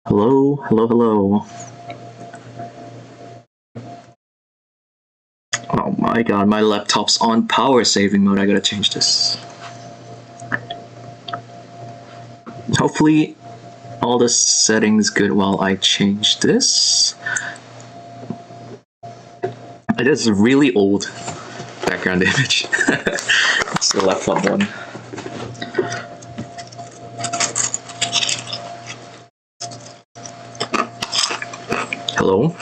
Hello, hello, hello. Oh my god, my laptop's on power saving mode. I gotta change this. Hopefully, all the settings good while I change this. It is a really old background image. It's the laptop one. Hello,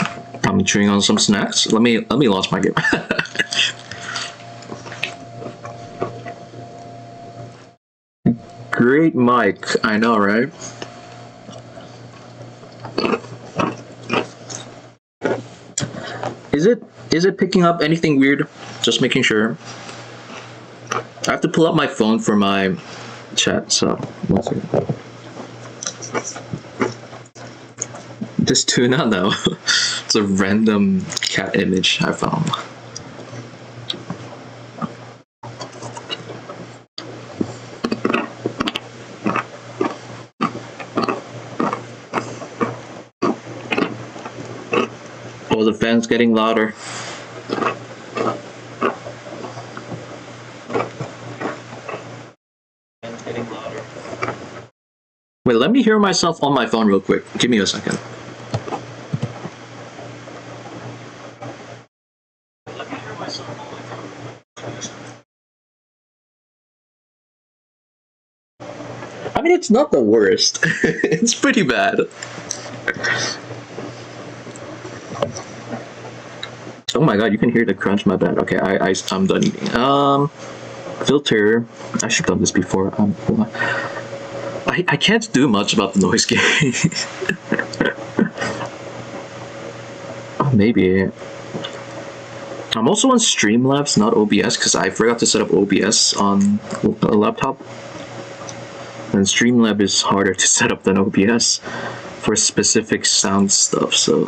I'm chewing on some snacks. Let me launch my game. Great mic, I know, right? Is it picking up anything weird? Just making sure. I have to pull up my phone for my chat, so one second. This tuna, no. It's a random cat image I found. Oh, the fan's getting louder. Wait, let me hear myself on my phone real quick. Give me a second. I mean, it's not the worst. It's pretty bad. Oh my god, you can hear the crunch, my bad. Okay, I'm done eating. Filter. I should have done this before. I can't do much about the noise gate. Oh, maybe. I'm also on Streamlabs, not OBS, because I forgot to set up OBS on a laptop. And Streamlabs is harder to set up than OBS for specific sound stuff. So,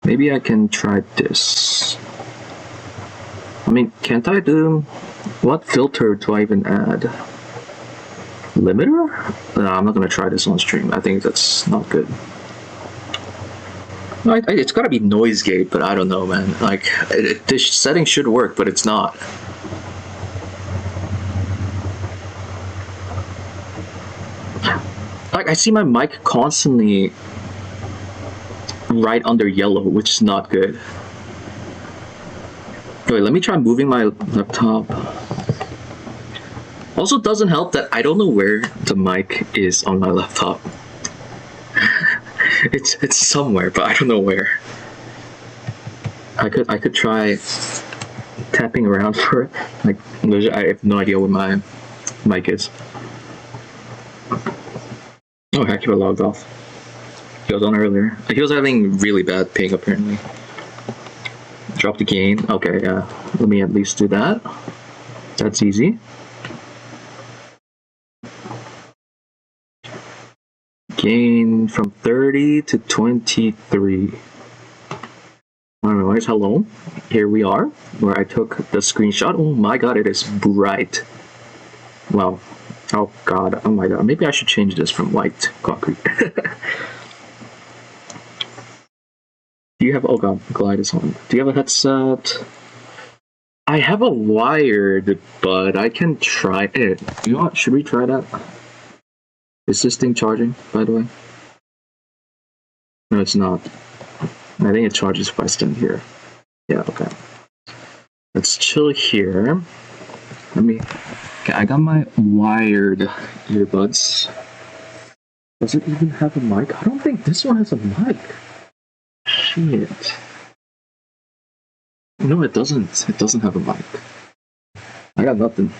maybe I can try this. I mean, can't I do... What filter do I even add? Limiter? No, I'm not gonna try this on stream. I think that's not good. It's gotta be noise gate, but I don't know, man. Like, this setting should work, but it's not. Like, I see my mic constantly right under yellow, which is not good. Wait, let me try moving my laptop. Also, doesn't help that I don't know where the mic is on my laptop. It's somewhere, but I don't know where. I could try tapping around for it. Like, I have no idea where my mic is. Oh, heck, he logged off. He was on earlier. He was having really bad ping, apparently. Drop the gain. Okay, yeah. Let me at least do that. That's easy. Gain from 30 to 23. Anyways, hello. Here we are, where I took the screenshot. Oh my god, it is bright. Wow. Oh god, oh my god. Maybe I should change this from white to concrete. Do you have... Oh god, glide is on. Do you have a headset? I have a wired, but I can try it. You know what? Should we try that? Is this thing charging, by the way? No, it's not. I think it charges if I stand here. Yeah, okay. Let's chill here. Let me... Okay, I got my wired earbuds. Does it even have a mic? I don't think this one has a mic. Shit. No, it doesn't. It doesn't have a mic. I got nothing.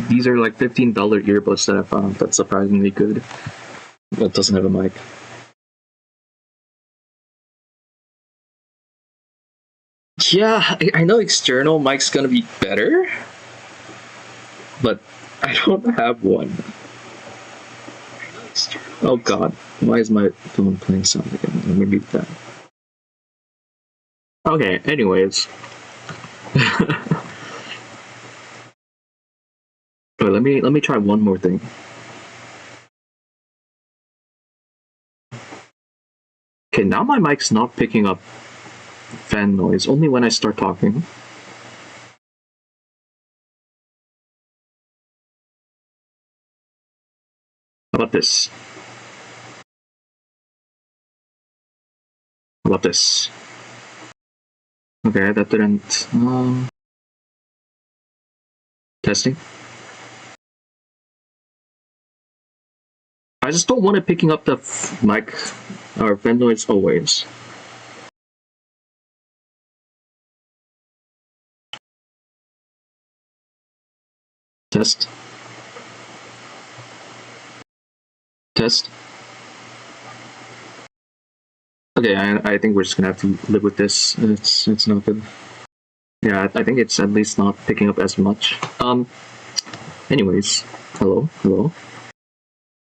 These are like $15 earbuds that I found. That's surprisingly good. It doesn't have a mic. Yeah, I know external mic's gonna be better, but I don't have one. Oh god, why is my phone playing sound again? Let me mute that. Okay, anyways. Wait, let me try one more thing. Okay, now my mic's not picking up fan noise, only when I start talking. How about this? How about this? Okay, that didn't... testing. I just don't want it picking up the mic or fan noise always. Test. Test. Okay, I think we're just gonna have to live with this. It's not good. Yeah, I think it's at least not picking up as much. Anyways, hello.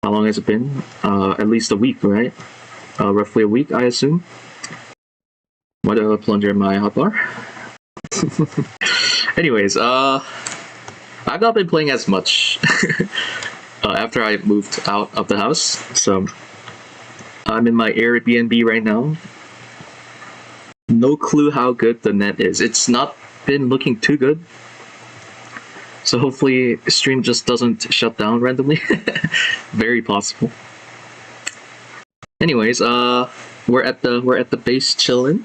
How long has it been? At least a week, right? Roughly a week, I assume. What a plunger in my hotbar. Anyways, I've not been playing as much after I moved out of the house. So I'm in my Airbnb right now. No clue how good the net is. It's not been looking too good. So hopefully stream just doesn't shut down randomly. Very possible. Anyways, we're at the base chilling.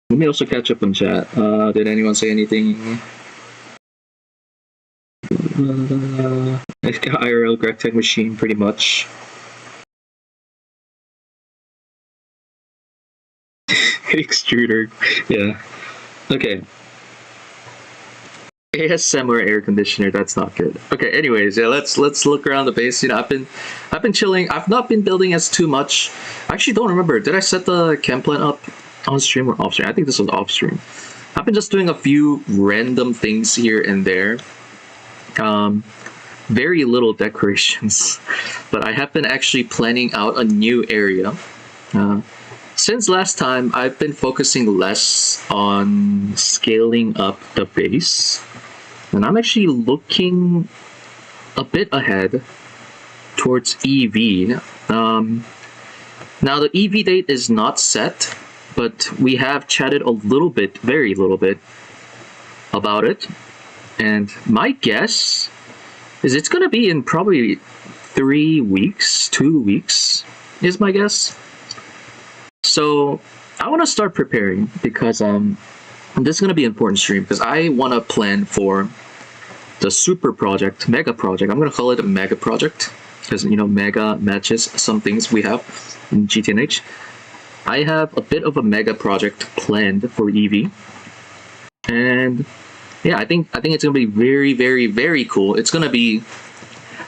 Let me also catch up on chat. Did anyone say anything? IRL Greg Tech Machine, pretty much. Extruder, yeah. Okay. ASMR air conditioner, that's not good. Okay, anyways, yeah, let's look around the base. You know, I've been chilling. I've not been building as too much. I actually don't remember. Did I set the chem plant up on stream or off stream? I think this was off stream. I've been just doing a few random things here and there. Very little decorations, but I have been actually planning out a new area. Since last time, I've been focusing less on scaling up the base, and I'm actually looking a bit ahead towards EV. Now the EV date is not set, but we have chatted a little bit, very little bit, about it, and my guess is it's gonna be in probably 3 weeks, 2 weeks, is my guess. So I want to start preparing because this is going to be an important stream because I want to plan for the super project, mega project. I'm going to call it a mega project because, you know, mega matches some things we have in GTNH. I have a bit of a mega project planned for EV, and yeah, I think it's going to be very, very, very cool. It's going to be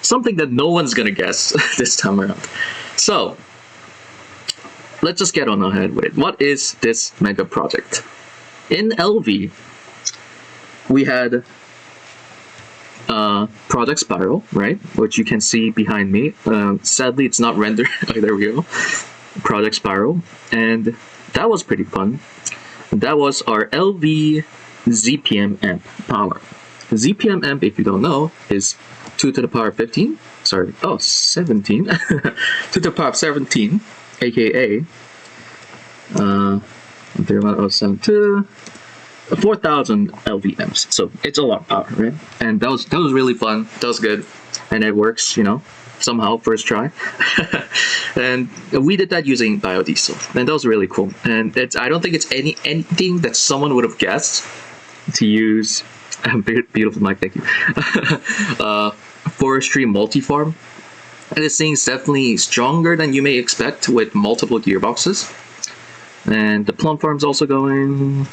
something that no one's going to guess this time around. So let's just get on ahead with it. What is this mega project? In LV, we had Project Spiral, right? Which you can see behind me. Sadly, it's not rendered. Oh, there we go. Project Spiral. And that was pretty fun. That was our LV ZPM amp power. The ZPM amp, if you don't know, is 2 to the power 15. Sorry. Oh, 17. 2 to the power 17. AKA 4,000 LVMs. So it's a lot of power, right? And that was really fun. That was good, and it works, you know, somehow first try. And we did that using biodiesel, and that was really cool. And I don't think it's anything that someone would have guessed to use. Beautiful mic, thank you. Forestry multi-farm. And this thing's definitely stronger than you may expect with multiple gearboxes. And the plum farm's also going.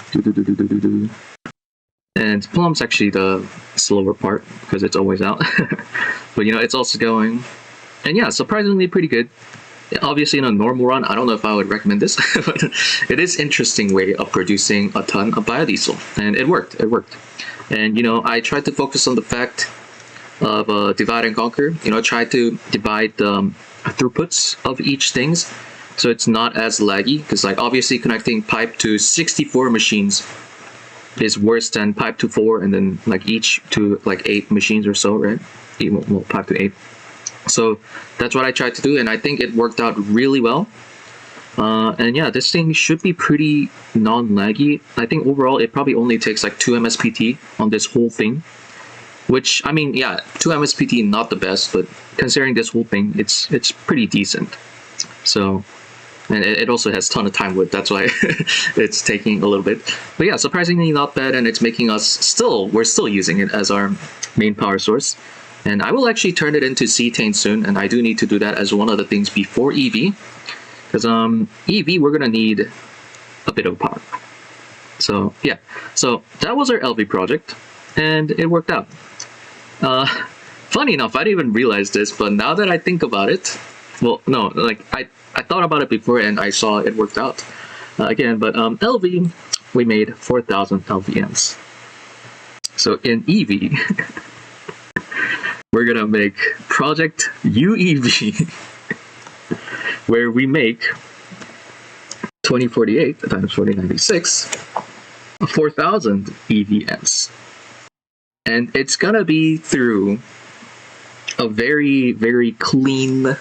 And plum's actually the slower part because it's always out. But you know, it's also going. And yeah, surprisingly pretty good. Obviously in a normal run, I don't know if I would recommend this, but it is interesting way of producing a ton of biodiesel. And it worked. And you know, I tried to focus on the fact of divide and conquer. You know, try to divide the throughputs of each things so it's not as laggy, because like obviously connecting pipe to 64 machines is worse than pipe to 4 and then like each to like 8 machines or so, right? Well, pipe to 8. So that's what I tried to do, and I think it worked out really well. And yeah, this thing should be pretty non-laggy. I think overall it probably only takes like 2 MSPT on this whole thing, which, I mean, yeah, 2 MSPT not the best, but considering this whole thing, it's pretty decent. So, and it also has a ton of time width, that's why it's taking a little bit. But yeah, surprisingly not bad, and it's making us we're still using it as our main power source. And I will actually turn it into cetane soon, and I do need to do that as one of the things before EV. Because EV, we're gonna need a bit of power. So yeah, so that was our LV project, and it worked out. Funny enough, I didn't even realize this, but now that I think about it, well, no, like I thought about it before and I saw it worked out again. But LV, we made 4,000 LVMs. So in EV, we're gonna make project UEV. Where we make 2048 times 4096, 4,000 EVMs. And it's gonna be through a very, very clean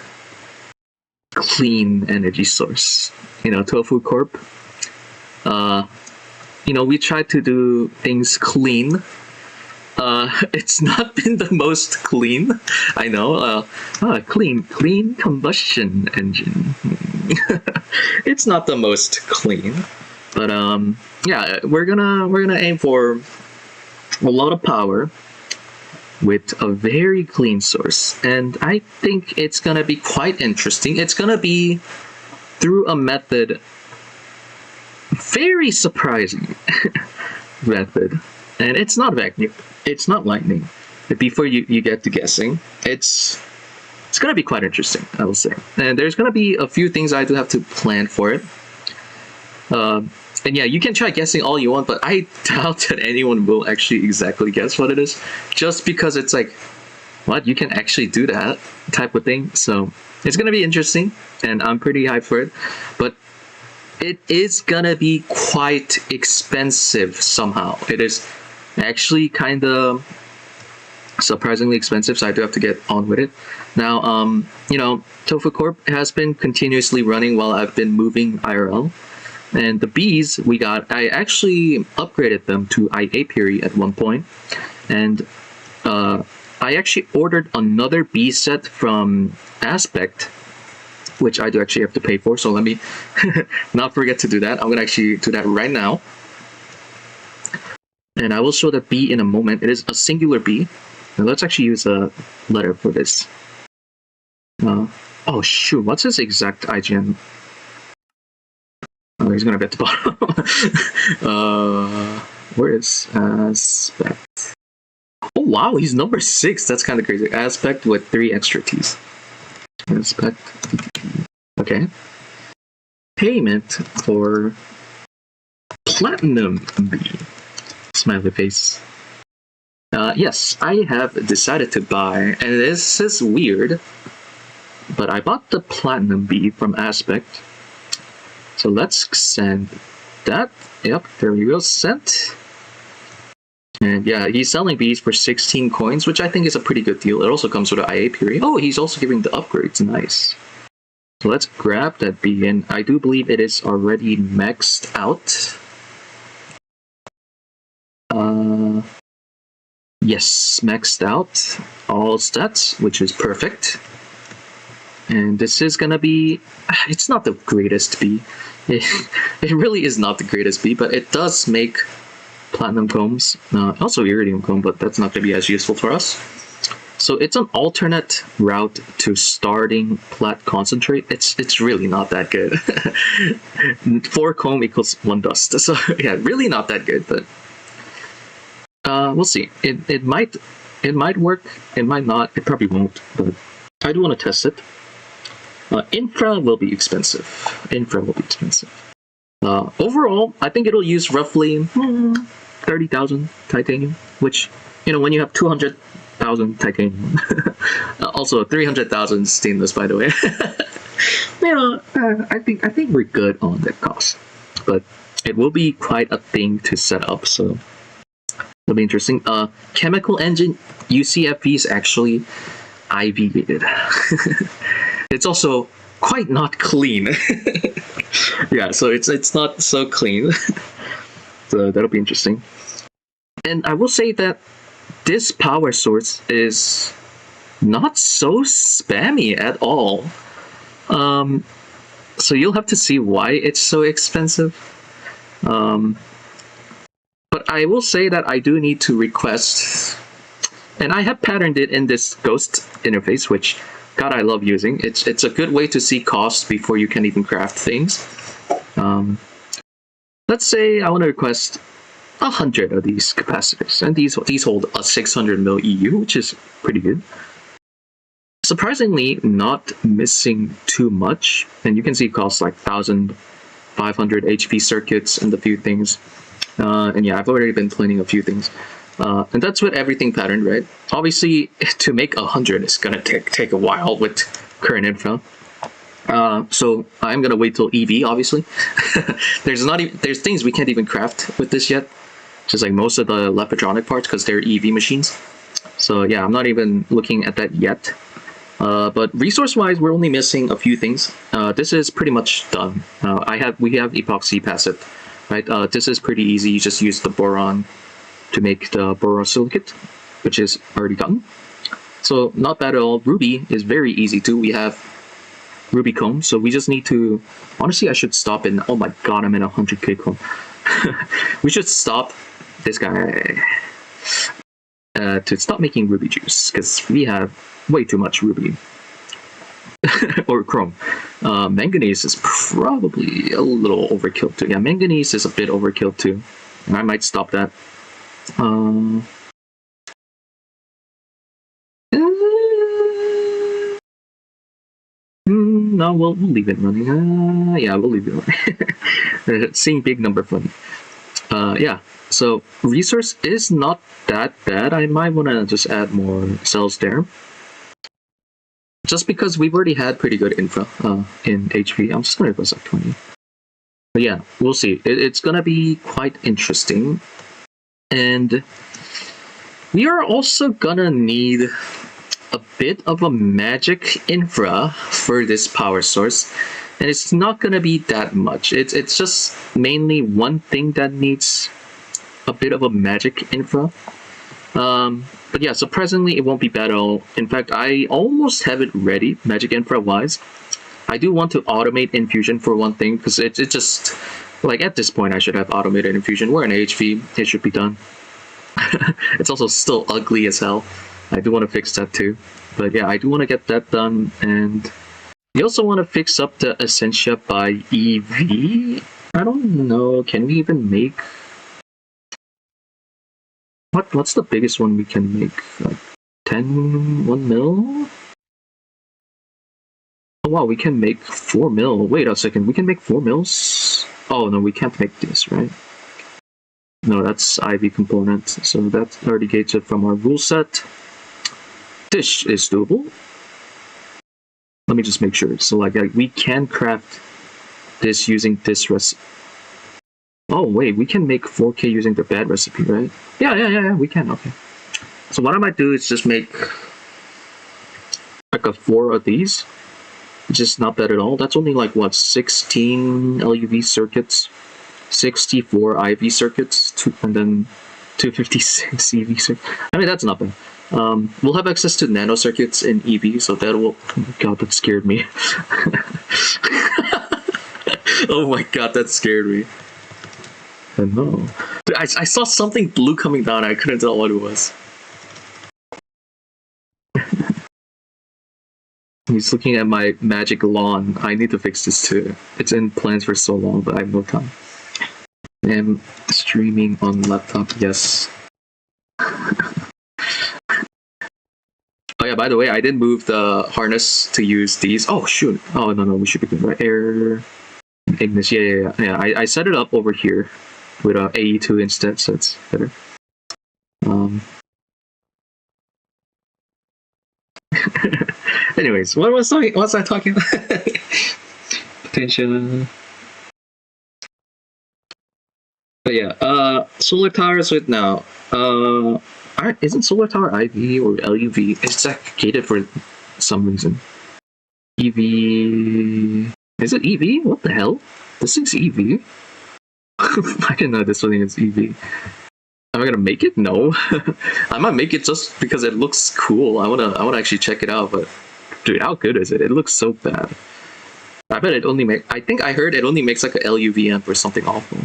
energy source. You know, Tofu Corp. You know, we tried to do things clean. It's not been the most clean, I know. Clean combustion engine. It's not the most clean, but yeah, we're gonna aim for a lot of power with a very clean source, and I think it's gonna be quite interesting. It's gonna be through a method, very surprising method. And it's not vacuum, it's not lightning. Before you get to guessing, it's gonna be quite interesting, I will say. And there's gonna be a few things I do have to plan for it. And yeah, you can try guessing all you want, but I doubt that anyone will actually exactly guess what it is, just because it's like, what, you can actually do that type of thing. So it's gonna be interesting, and I'm pretty hyped for it. But it is gonna be quite expensive somehow. It is actually kind of surprisingly expensive, so I do have to get on with it. Now, you know, Tofu Corp has been continuously running while I've been moving IRL. And the bees we got, I actually upgraded them to IA at one point. And I actually ordered another bee set from Aspect, which I do actually have to pay for, so let me not forget to do that. I'm gonna actually do that right now. And I will show the bee in a moment. It is a singular bee. Now let's actually use a letter for this. Oh shoot, what's his exact IGN? Oh, he's gonna be at the bottom. Where is Aspect? Oh wow, he's number 6. That's kind of crazy. Aspect with 3 extra T's. Aspect. Okay. Payment for platinum bee. Smiley face. Yes, I have decided to buy, and this is weird, but I bought the platinum bee from Aspect. So let's send that. Yep, there we go. Sent. And yeah, he's selling bees for 16 coins, which I think is a pretty good deal. It also comes with an IA period. Oh, he's also giving the upgrades. Nice. So let's grab that bee, and I do believe it is already maxed out. Yes, maxed out all stats, which is perfect. And this is gonna be, it's not the greatest bee. It really is not the greatest bee, but it does make platinum combs. Also iridium comb, but that's not gonna be as useful for us. So it's an alternate route to starting plat concentrate. It's really not that good. 4 comb equals 1 dust. So yeah, really not that good, but we'll see. It might work, it might not, it probably won't, but I do want to test it. Infra will be expensive. Overall, I think it'll use roughly 30,000 titanium, which, you know, when you have 200,000 titanium, also 300,000 stainless, by the way. I think we're good on that cost, but it will be quite a thing to set up. So it'll be interesting. Chemical engine UCFP is actually IV gated. It's also quite not clean. Yeah, so it's not so clean. So that'll be interesting. And I will say that this power source is not so spammy at all. So you'll have to see why it's so expensive. But I will say that I do need to request, and I have patterned it in this ghost interface, which, God, I love using. It's a good way to see costs before you can even craft things. Let's say I want to request 100 of these capacitors, and these hold a 600 mil EU, which is pretty good. Surprisingly, not missing too much, and you can see costs like 1,500 HP circuits and a few things. And yeah, I've already been planning a few things. And that's with everything patterned, right? Obviously, to make 100 is gonna take a while with current info. So I'm gonna wait till EV, obviously. There's things we can't even craft with this yet. Just like most of the electronic parts, because they're EV machines. So yeah, I'm not even looking at that yet. But resource-wise, we're only missing a few things. This is pretty much done. We have epoxy passive, right? This is pretty easy. You just use the boron to make the borosilicate, which is already done. So not bad at all. Ruby is very easy too. We have ruby comb, so we just need to. Honestly, I should stop in. Oh my god, I'm in 100k comb. We should stop this guy to stop making ruby juice, because we have way too much ruby or chrome. Manganese is probably a little overkill too. Yeah, manganese is a bit overkill too, and I might stop that. No, we'll leave it running. Yeah, we'll leave it running. Seeing big number fun. Yeah, so resource is not that bad. I might want to just add more cells there. Just because we've already had pretty good infra in HP. I'm just going to request like 20. But yeah, we'll see. It's going to be quite interesting. And we are also going to need a bit of a magic infra for this power source. And it's not going to be that much. It's just mainly one thing that needs a bit of a magic infra. But yeah, surprisingly, it won't be bad at all. In fact, I almost have it ready, magic infra wise. I do want to automate infusion for one thing, because it just, like at this point, I should have automated infusion. We're in HV, it should be done. It's also still ugly as hell. I do want to fix that too. But yeah, I do want to get that done, and we also want to fix up the Essentia by EV. I don't know, can we even make... What's the biggest one we can make? Like 1 mil? Oh wow, we can make 4 mil. Wait a second, we can make 4 mils? Oh no, we can't make this, right? No, that's IV component, so that already gates it from our rule set. This is doable. Let me just make sure. So like we can craft this using this recipe. Oh wait, we can make 4K using the bad recipe, right? Yeah, we can, okay. So what I might do is just make like a 4 of these, which is not bad at all. That's only like what, 16 LUV circuits, 64 IV circuits, and then 256 EV circuits. I mean, that's not bad. We'll have access to nano circuits in EV, so that will... Oh my god, that scared me. Oh my god, that scared me. I know. Dude, I saw something blue coming down. I couldn't tell what it was. He's looking at my magic lawn. I need to fix this too. It's in plans for so long, but I have no time. I'm streaming on laptop, yes. Oh yeah, by the way, I did move the harness to use these. Oh shoot. Oh no, we should be good, right? Air... Ignis, yeah. I set it up over here with AE2 instead, so it's better. Anyways, what was I talking about? Potential. But yeah, solar towers right now. Isn't solar tower IV or LUV? It's like gated for some reason. EV. Is it EV? What the hell? This thing's EV? I didn't know this thing is EV. Am I gonna make it? No. I might make it just because it looks cool. I wanna actually check it out, but dude, how good is it? It looks so bad. I bet it only I think I heard it only makes like a LUV amp or something awful.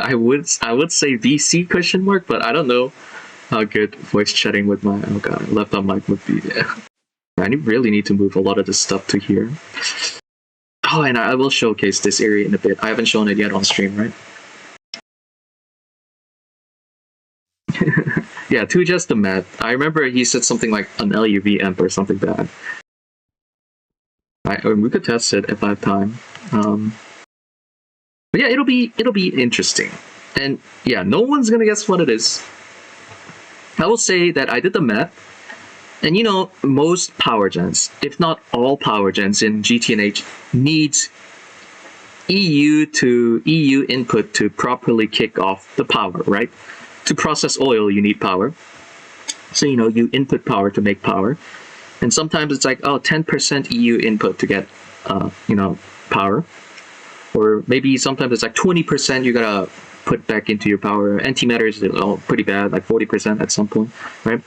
I would say VC question mark, but I don't know how good voice chatting with my left on mic would be. Yeah. I really need to move a lot of this stuff to here. Oh, and I will showcase this area in a bit. I haven't shown it yet on stream, right? Yeah, to just the mat. I remember he said something like an LUV amp or something bad. We could test it if I have time. But yeah, it'll be interesting. And yeah, no one's gonna guess what it is. I will say that I did the math, and you know, most power gens, if not all power gens in GTNH, needs EU input to properly kick off the power, right? To process oil, you need power. So you know, you input power to make power, and sometimes it's like 10% EU input to get power. Or maybe sometimes it's like 20% you gotta put back into your power. Antimatter is pretty bad, like 40% at some point, right?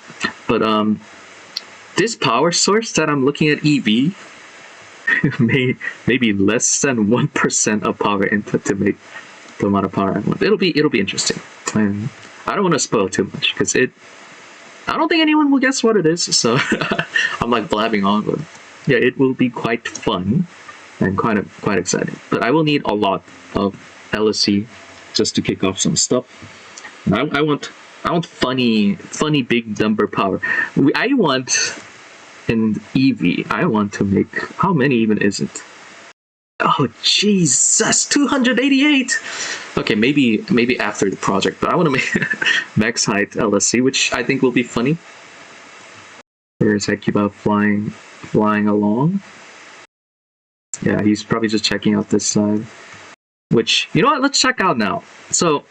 But this power source that I'm looking at EV maybe less than 1% of power input to make the amount of power I want. It'll be interesting, and I don't want to spoil too much because I don't think anyone will guess what it is. So I'm like blabbing on, but yeah, it will be quite fun. And quite excited, but I will need a lot of L.E.S.U just to kick off some stuff. I want funny big number power. I want in EV. I want to make, how many even is it? Oh Jesus, 288. Okay, maybe after the project, but I want to make max height L.E.S.U, which I think will be funny. There's Hekiba flying along. Yeah, he's probably just checking out this side. Which, you know what, let's check out now. So,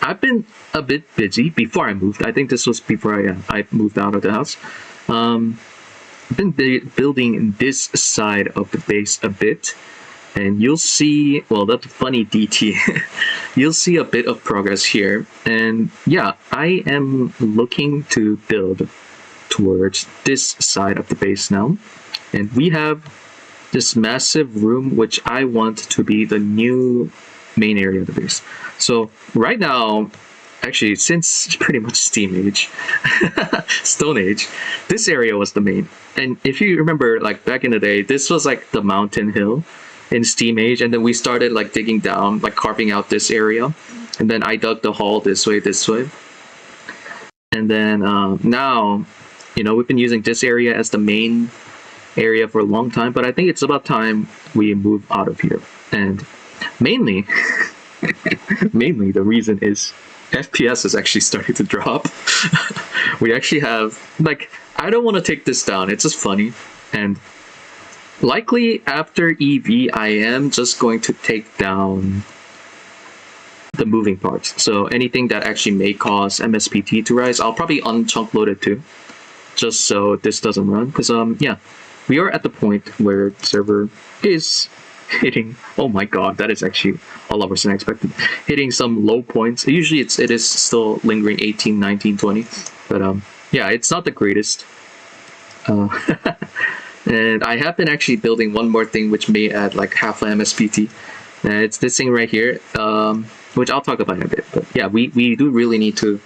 I've been a bit busy before I moved. I think this was before I moved out of the house. I've been building this side of the base a bit. And you'll see, well, that's a funny DT. You'll see a bit of progress here. And yeah, I am looking to build towards this side of the base now. And we have this massive room which I want to be the new main area of the base. So right now, actually since pretty much Steam Age, Stone Age, this area was the main. And if you remember, like back in the day, this was like the mountain hill in Steam Age, and then we started like digging down, like carving out this area, and then I dug the hall this way, and then now, you know, we've been using this area as the main area for a long time, but I think it's about time we move out of here. And mainly the reason is FPS is actually starting to drop. We actually have, like, I don't want to take this down, it's just funny, and likely after EV I am just going to take down the moving parts. So anything that actually may cause MSPT to rise, I'll probably unchunk load it too, just so this doesn't run, because yeah, we are at the point where the server is hitting, oh my god, that is actually a lot worse than I expected, hitting some low points. Usually it is still lingering 18, 19, 20, but yeah, it's not the greatest. And I have been actually building one more thing which may add like half an MSPT. It's this thing right here, which I'll talk about in a bit. But yeah, we do really need to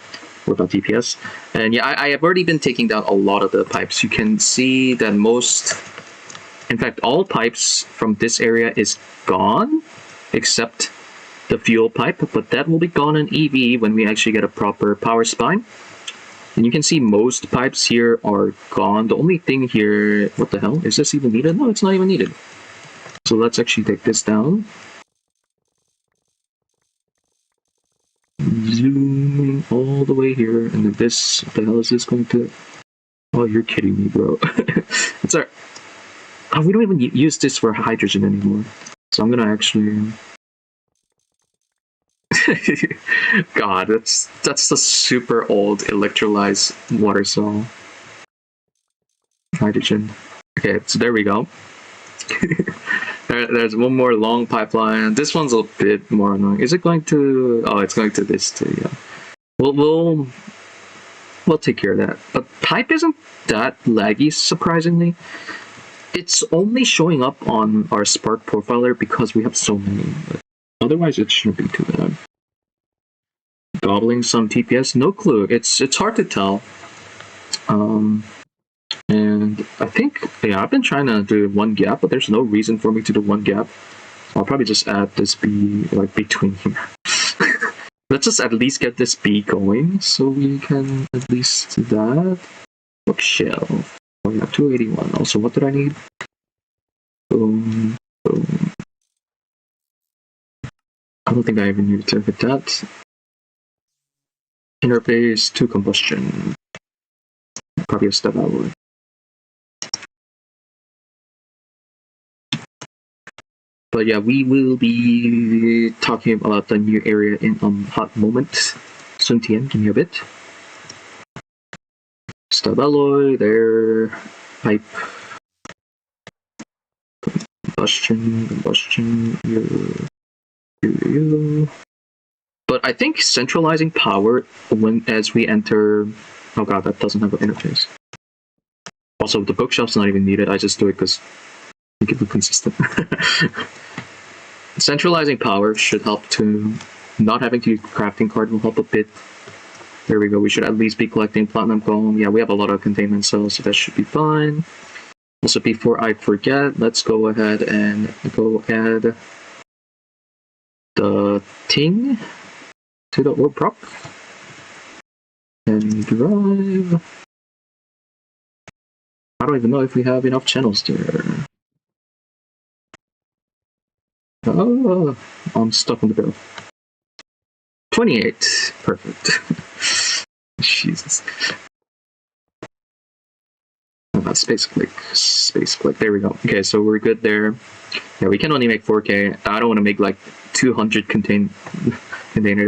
without TPS. And yeah, I have already been taking down a lot of the pipes. You can see that most, in fact, all pipes from this area is gone, except the fuel pipe, but that will be gone in EV when we actually get a proper power spine. And you can see most pipes here are gone. The only thing here, what the hell? Is this even needed? No, it's not even needed. So let's actually take this down. Zooming all the way here, and then this, what the hell is this going to... Oh, you're kidding me, bro. It's our... Oh, we don't even use this for hydrogen anymore. So I'm gonna actually... God, that's the super old electrolyzed water cell. Hydrogen. Okay, so there we go. There's one more long pipeline. This one's a bit more annoying. Is it going to... Oh, it's going to this too, yeah. We'll take care of that. But pipe isn't that laggy, surprisingly. It's only showing up on our Spark profiler because we have so many. But otherwise, it shouldn't be too bad. Gobbling some TPS? No clue. It's hard to tell. And I think, yeah, I've been trying to do one gap, but there's no reason for me to do one gap. I'll probably just add this B, like, between here. Let's just at least get this B going, so we can at least do that. Bookshelf. Oh yeah, 281. Also, what did I need? Boom, boom. I don't think I even need to hit that. Interface to combustion. Probably a step out. But yeah, we will be talking about the new area in hot moment. Sun Tian, give me a bit. Stub alloy, there. Pipe. Combustion, you. But I think centralizing power as we enter... Oh god, that doesn't have an interface. Also, the bookshelf's not even needed. I just do it because I think it look consistent. Centralizing power should help to... Not having to use crafting card will help a bit. There we go. We should at least be collecting platinum golem. Yeah, we have a lot of containment cells, so that should be fine. Also, before I forget, let's go ahead and go add the ting to the orb prop and drive. I don't even know if we have enough channels there. Oh, I'm stuck on the barrel. 28. Perfect. Jesus. Space click. There we go. Okay, so we're good there. Yeah, we can only make 4K. I don't want to make like 200 container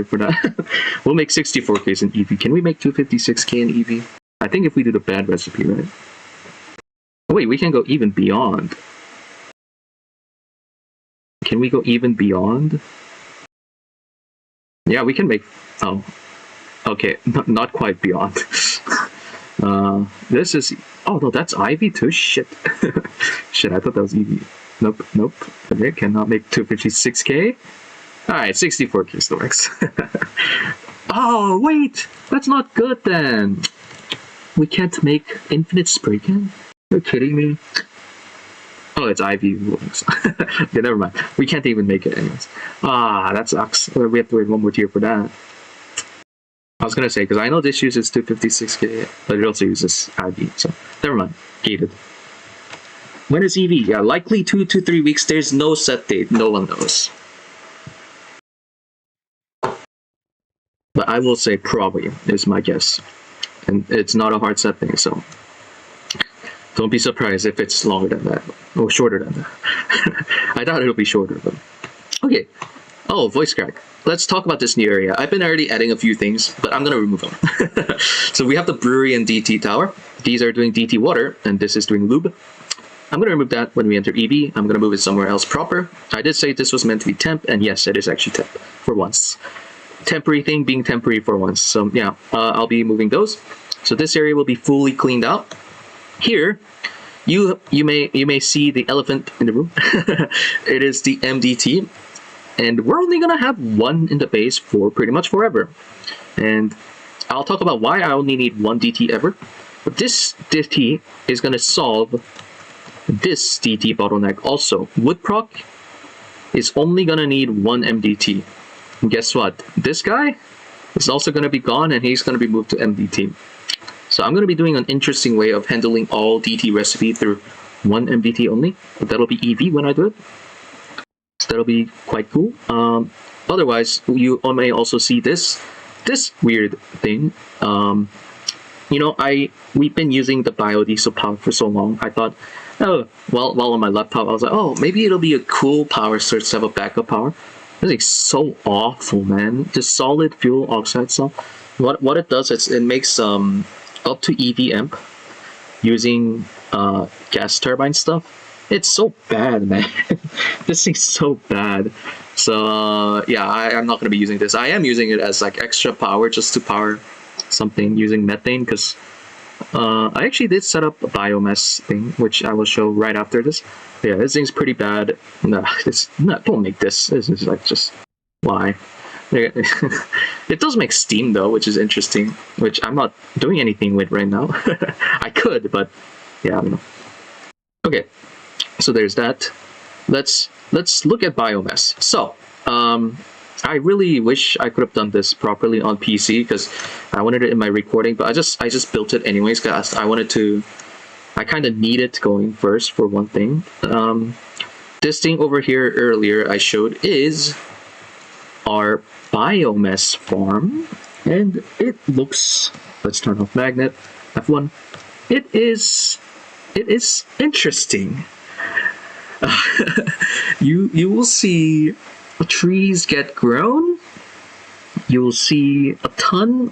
for that. We'll make 64Ks in EV. Can we make 256K in EV? I think if we do the bad recipe, right? Oh wait, we can go even beyond. Can we go even beyond? Yeah, we can make... Oh. Okay, not quite beyond. This is... Oh no, that's Ivy too? Shit. Shit, I thought that was EV. Nope. Okay, cannot make 256K. Alright, 64K still works. Oh, wait! That's not good then! We can't make infinite spray can? You're kidding me? Oh, it's IV. Okay, never mind. We can't even make it anyways. Ah, that sucks. We have to wait one more tier for that. I was gonna say, because I know this uses 256K, but it also uses IV, so never mind. Gated. When is EV? Yeah, likely 2 to 3 weeks. There's no set date. No one knows. But I will say probably is my guess. And it's not a hard set thing, so don't be surprised if it's longer than that, or shorter than that. I thought it'll be shorter, but... Okay. Oh, voice crack. Let's talk about this new area. I've been already adding a few things, but I'm gonna remove them. So we have the brewery and DT tower. These are doing DT water, and this is doing lube. I'm gonna remove that when we enter EV. I'm gonna move it somewhere else proper. I did say this was meant to be temp, and yes, it is actually temp, for once. Temporary thing being temporary for once. So yeah, I'll be moving those. So this area will be fully cleaned out. Here, you may see the elephant in the room. It is the MDT, and we're only gonna have one in the base for pretty much forever. And I'll talk about why I only need 1 DT ever. But this DT is going to solve this DT bottleneck also. Wood proc is only going to need 1 MDT. And guess what? This guy is also going to be gone, and he's going to be moved to MDT. So I'm going to be doing an interesting way of handling all DT recipe through 1 MDT only. But that'll be EV when I do it. So that'll be quite cool. Otherwise, you may also see this weird thing. You know, we've been using the biodiesel power for so long. I thought, oh, while on my laptop, I was like, oh, maybe it'll be a cool power source to have a backup power. It's like so awful, man. Just solid fuel oxide stuff. What it does is it makes up to EV amp using gas turbine stuff. It's so bad, man. This thing's so bad. So yeah, I'm not going to be using this. I am using it as like extra power just to power something using methane, because I actually did set up a biomass thing, which I will show right after this. But yeah, this thing's pretty bad. No, don't make this. This is like just why. It does make steam though, which is interesting, which I'm not doing anything with right now. I could, but yeah, I don't know. Okay, so there's that. Let's look at biomass. So I really wish I could have done this properly on PC, because I wanted it in my recording, but I just built it anyways, because I kind of need it going first for one thing. This thing over here earlier I showed is our biomass farm, and it looks, let's turn off magnet, F1. It is interesting. You will see trees get grown. You will see a ton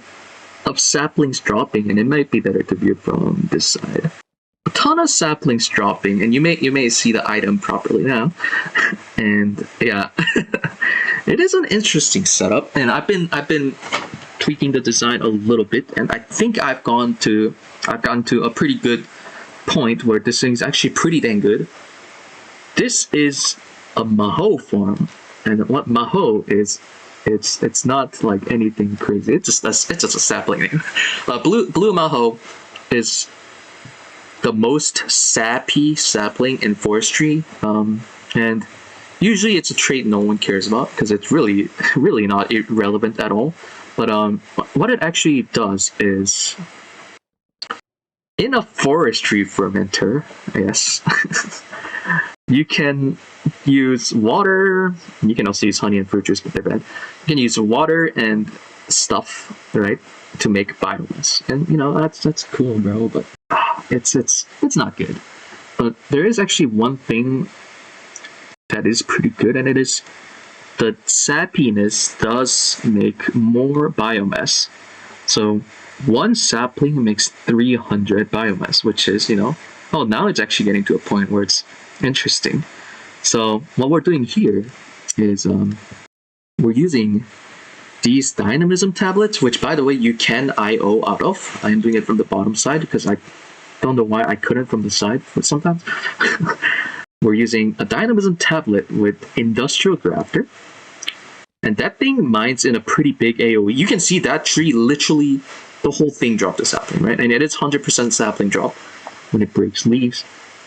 of saplings dropping, and it might be better to view it from this side. A ton of saplings dropping, and you may see the item properly now. And yeah, it is an interesting setup, and I've been tweaking the design a little bit, and I think I've gotten to a pretty good point where this thing's actually pretty dang good. This is a Maho farm, and what Maho is, it's not like anything crazy. It's just a sapling name. Blue Maho is the most sappy sapling in forestry, and usually it's a trait no one cares about because it's really not irrelevant at all. But what it actually does is, in a forestry fermenter, yes, you can use water. You can also use honey and fruit juice, but they're bad. You can use water and stuff, right, to make biomass, and you know that's cool, bro. But it's not good. But there is actually one thing that is pretty good, and it is the sappiness does make more biomass. So one sapling makes 300 biomass, which is, you know, oh, now it's actually getting to a point where it's interesting. So what we're doing here is we're using these dynamism tablets, which by the way you can IO out of. I am doing it from the bottom side because I don't know why I couldn't from the side, but sometimes. We're using a dynamism tablet with industrial grafter, and that thing mines in a pretty big AoE. You can see that tree, literally the whole thing dropped a sapling, right? And it is 100% sapling drop when it breaks leaves.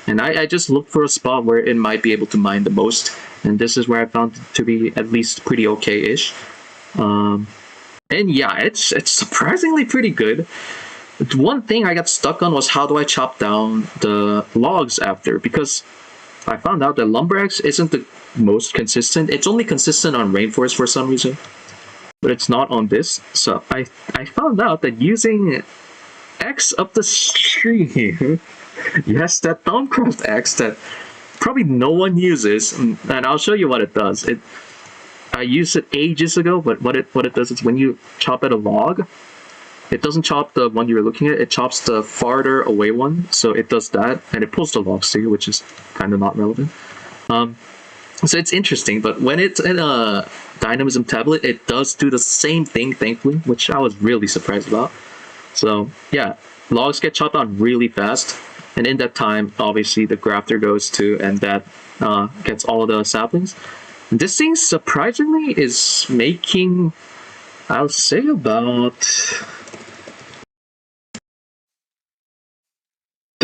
And I just looked for a spot where it might be able to mine the most, and this is where I found it to be at least pretty okay-ish. And yeah, it's surprisingly pretty good. One thing I got stuck on was how do I chop down the logs after, because I found out that lumber X isn't the most consistent. It's only consistent on rainforest for some reason, but it's not on this. So I found out that using X up the stream, yes, that Thumbcraft X that probably no one uses, and I'll show you what it does. I used it ages ago, but what it does is when you chop at a log, it doesn't chop the one you're looking at, it chops the farther away one. So it does that, and it pulls the logs to you, which is kind of not relevant. So it's interesting, but when it's in a dynamism tablet, it does do the same thing, thankfully, which I was really surprised about. So yeah, logs get chopped on really fast, and in that time, obviously, the grafter goes to, and that gets all the saplings. This thing, surprisingly, is making, I'll say about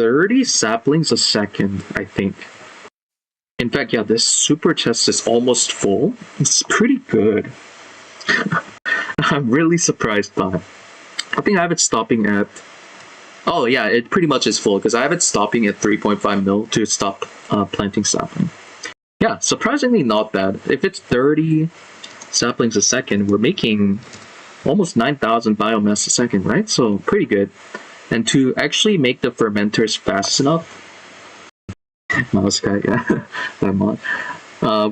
30 saplings a second, I think. In fact, yeah, this super chest is almost full. It's pretty good. I'm really surprised by it. I think I have it stopping at... Oh yeah, it pretty much is full because I have it stopping at 3.5 mil to stop planting sapling. Yeah, surprisingly not bad. If it's 30 saplings a second, we're making almost 9,000 biomass a second, right? So pretty good. And to actually make the fermenters fast enough, mouse guy, yeah, that mod.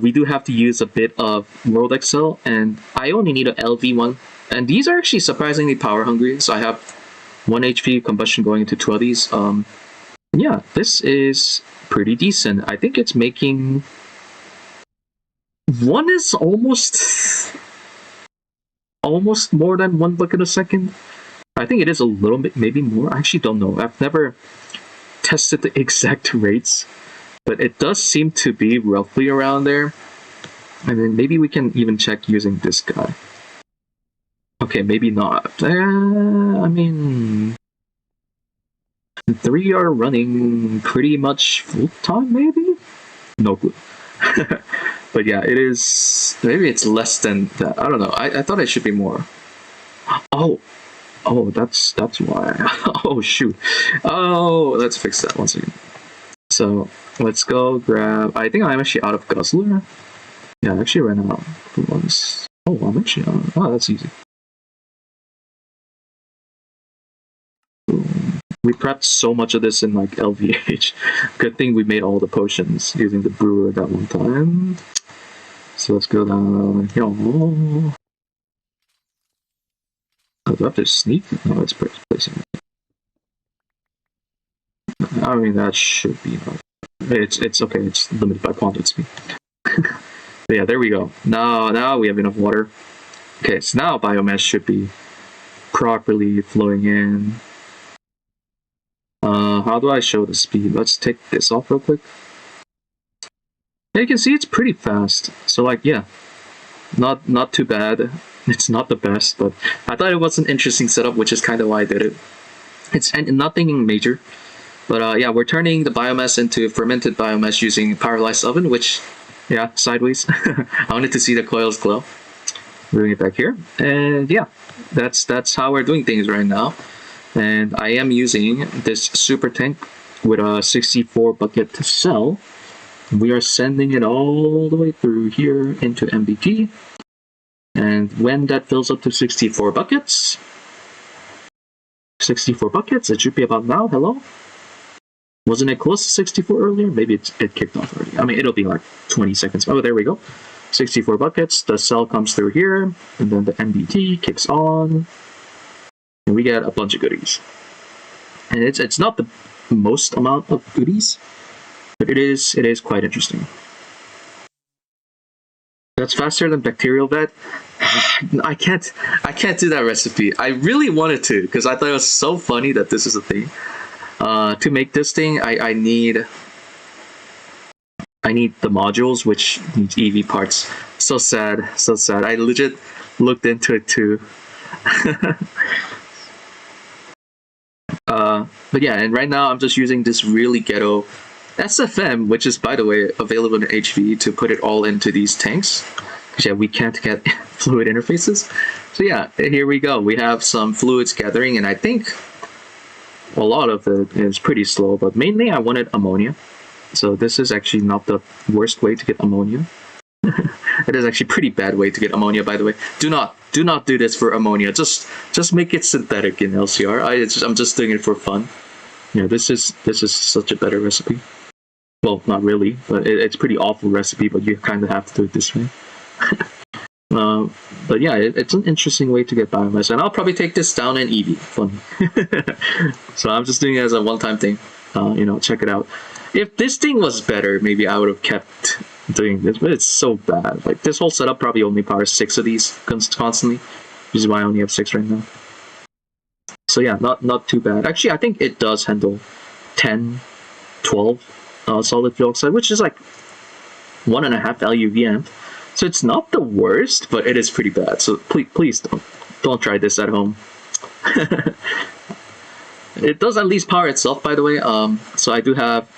We do have to use a bit of World Excel, and I only need an LV1. And these are actually surprisingly power hungry, so I have 1 HP combustion going into 2 of these. Yeah, this is pretty decent. I think it's making... One is almost more than 1 bucket a second. I think it is a little bit, maybe more. I actually don't know. I've never tested the exact rates, but it does seem to be roughly around there. And then maybe we can even check using this guy. Okay, maybe not. I mean, 3 are running pretty much full time, maybe? No clue. But yeah, it is. Maybe it's less than that. I don't know. I thought it should be more. Oh, that's why. Oh shoot. Oh, let's fix that one second. So let's go grab. I think I'm actually out of guzzler. Yeah, I actually ran out for once. Oh, I'm actually out. Oh, that's easy. We prepped so much of this in like LVH. Good thing we made all the potions using the brewer that one time. So let's go down here. Oh, do I have to sneak? No, let's placing it. I mean, that should be enough. It's okay. It's limited by quantity speed. But yeah, there we go. Now we have enough water. Okay, so now biomass should be properly flowing in. How do I show the speed? Let's take this off real quick. Yeah, you can see it's pretty fast. So like, yeah, not too bad. It's not the best, but I thought it was an interesting setup, which is kind of why I did it. It's nothing major, but yeah, we're turning the biomass into fermented biomass using pyrolyzed oven, which, yeah, sideways. I wanted to see the coils glow. Bring it back here, and yeah, that's how we're doing things right now. And I am using this super tank with a 64 bucket cell. We are sending it all the way through here into MBT. And when that fills up to 64 buckets, it should be about now. Hello? Wasn't it close to 64 earlier? Maybe it kicked off already. I mean, it'll be like 20 seconds. Oh, there we go. 64 buckets, the cell comes through here, and then the MBT kicks on. And we get a bunch of goodies. And it's not the most amount of goodies, but it is quite interesting. That's faster than bacterial vet. I can't do that recipe. I really wanted to because I thought it was so funny that this is a thing. To make this thing, I need the modules, which needs EV parts. So sad, so sad. I legit looked into it too. But yeah, and right now I'm just using this really ghetto SFM, which is, by the way, available in HV to put it all into these tanks. Because yeah, we can't get fluid interfaces. So yeah, here we go. We have some fluids gathering, and I think a lot of it is pretty slow, but mainly I wanted ammonia. So this is actually not the worst way to get ammonia. It is actually a pretty bad way to get ammonia, by the way. Do not do this for ammonia. Just make it synthetic in LCR. I'm just doing it for fun. Yeah, this is such a better recipe. Well, not really, but it's a pretty awful recipe, but you kind of have to do it this way. But yeah, it's an interesting way to get biomass, and I'll probably take this down in EV. Funny. So I'm just doing it as a one-time thing. Check it out. If this thing was better, maybe I would have kept doing this, but it's so bad. Like, this whole setup probably only powers 6 of these constantly, which is why I only have 6 right now. So yeah, not too bad. Actually, I think it does handle 10, 12 solid fuel oxide, which is like 1.5 LUVM. So it's not the worst, but it is pretty bad. So please don't try this at home. It does at least power itself, by the way. So I do have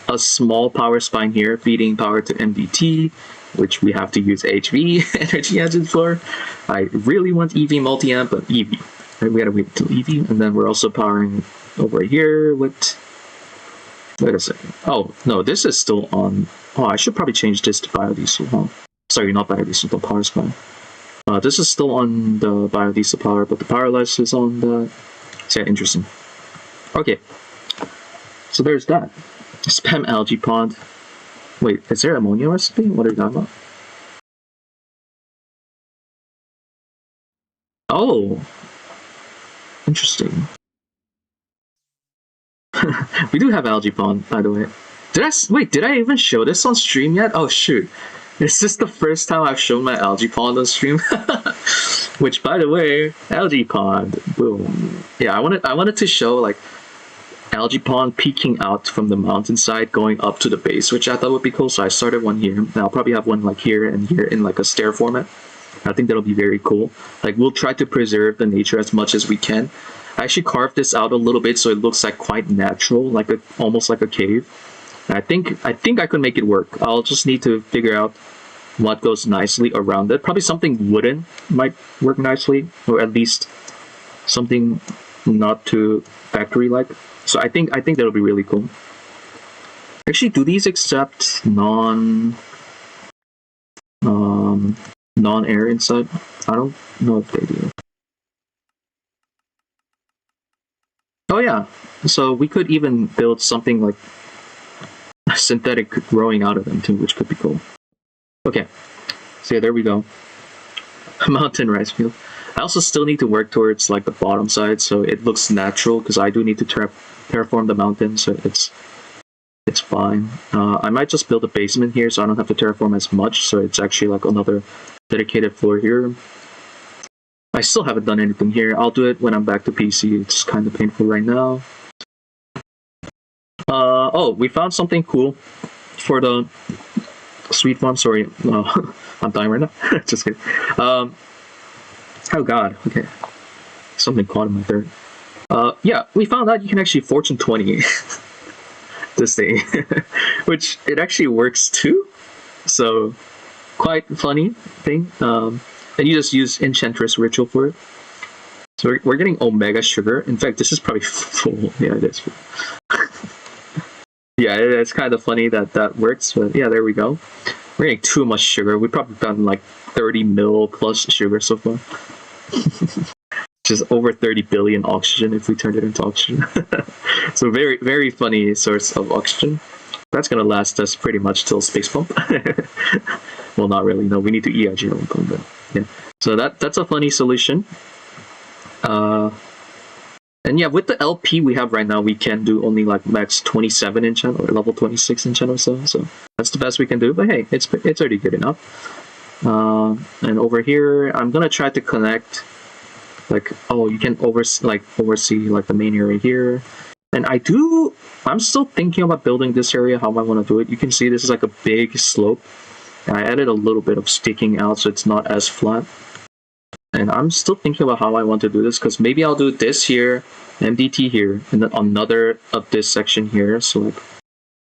a small power spine here feeding power to MDT, which we have to use HV energy engine for. I really want EV multi-amp, but EV. Right, we gotta wait till EV, and then we're also powering over here with. Wait a second. Oh no, this is still on. Oh, I should probably change this to biodiesel. Huh? Sorry, not biodiesel, but power spine. This is still on the biodiesel power, but the powerless is on the. So yeah, interesting. Okay, so there's that. Spam algae pond. Wait, is there ammonia recipe? What are you talking about? Oh, interesting. We do have algae pond, by the way. Did I even show this on stream yet? Oh shoot. Is this the first time I've shown my algae pond on stream? Which, by the way, algae pond, boom. Yeah, I wanted to show like algae pond peeking out from the mountainside going up to the base, which I thought would be cool. So I started one here. And I'll probably have one like here and here in like a stair format. I think that'll be very cool. Like we'll try to preserve the nature as much as we can. I actually carved this out a little bit so it looks like quite natural, like almost like a cave. I think I could make it work. I'll just need to figure out what goes nicely around it. Probably something wooden might work nicely, or at least something not too factory-like. So I think that'll be really cool. Actually, do these accept non-air inside? I don't know if they do. Oh yeah, so we could even build something like synthetic growing out of them too, which could be cool. Okay, so yeah, there we go. Mountain rice field. I also still need to work towards like the bottom side so it looks natural, because I do need to terraform the mountain, so it's fine. I might just build a basement here so I don't have to terraform as much, so it's actually like another dedicated floor here. I still haven't done anything here. I'll do it when I'm back to PC. It's kind of painful right now. Oh, we found something cool for the sweet farm. Sorry, I'm dying right now. Just kidding. Oh god, okay. Something caught in my throat. Yeah, we found out you can actually fortune 20 this thing, which it actually works too. So, quite funny thing. And you just use Enchantress Ritual for it. So we're getting Omega Sugar. In fact, this is probably full. Yeah, it is full. Yeah, it's kind of funny that works, but yeah, there we go. We're getting too much sugar. We've probably gotten like 30 mil plus sugar so far. Just over 30 billion oxygen if we turned it into oxygen. So very, very funny source of oxygen. That's gonna last us pretty much till space pump. Well, not really. No, we need to EIG at one point, but yeah. So that's a funny solution. And yeah, with the LP we have right now, we can do only like max 27 enchant or level 26 enchant or so. So that's the best we can do. But hey, it's already good enough. And over here, I'm gonna try to connect. Like, oh, you can oversee like the main area here. And I'm still thinking about building this area, how I want to do it. You can see this is like a big slope. I added a little bit of sticking out so it's not as flat. And I'm still thinking about how I want to do this, because maybe I'll do this here, MDT here, and then another of this section here. So like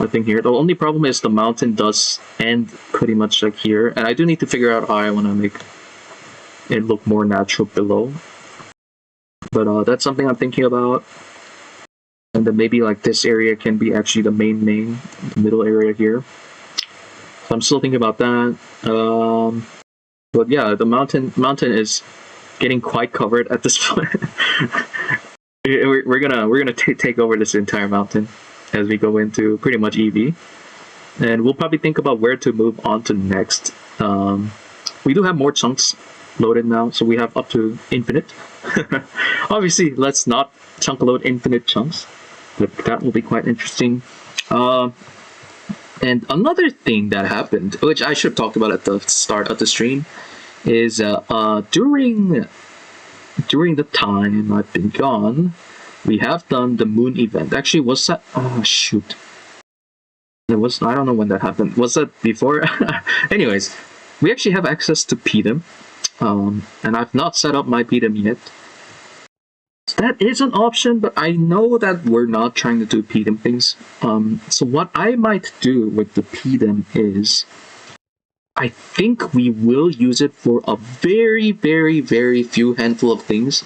I think here. The only problem is the mountain does end pretty much like here. And I do need to figure out how I want to make it look more natural below. But that's something I'm thinking about. And then maybe like this area can be actually the main the middle area here. So I'm still thinking about that. But yeah, the mountain is getting quite covered at this point. we're gonna take over this entire mountain as we go into pretty much EV, and we'll probably think about where to move on to next. We do have more chunks loaded now, so we have up to infinite. Obviously, let's not chunk load infinite chunks, but that will be quite interesting. And another thing that happened, which I should have talked about at the start of the stream, is during the time I've been gone, we have done the moon event. Actually, was that? Oh shoot! I don't know when that happened. Was that before? Anyways, we actually have access to PDM, and I've not set up my PDM yet. So That is an option, but I know that we're not trying to do PDM things. So what I might do with the PDM is, I think we will use it for a very, very, very few handful of things.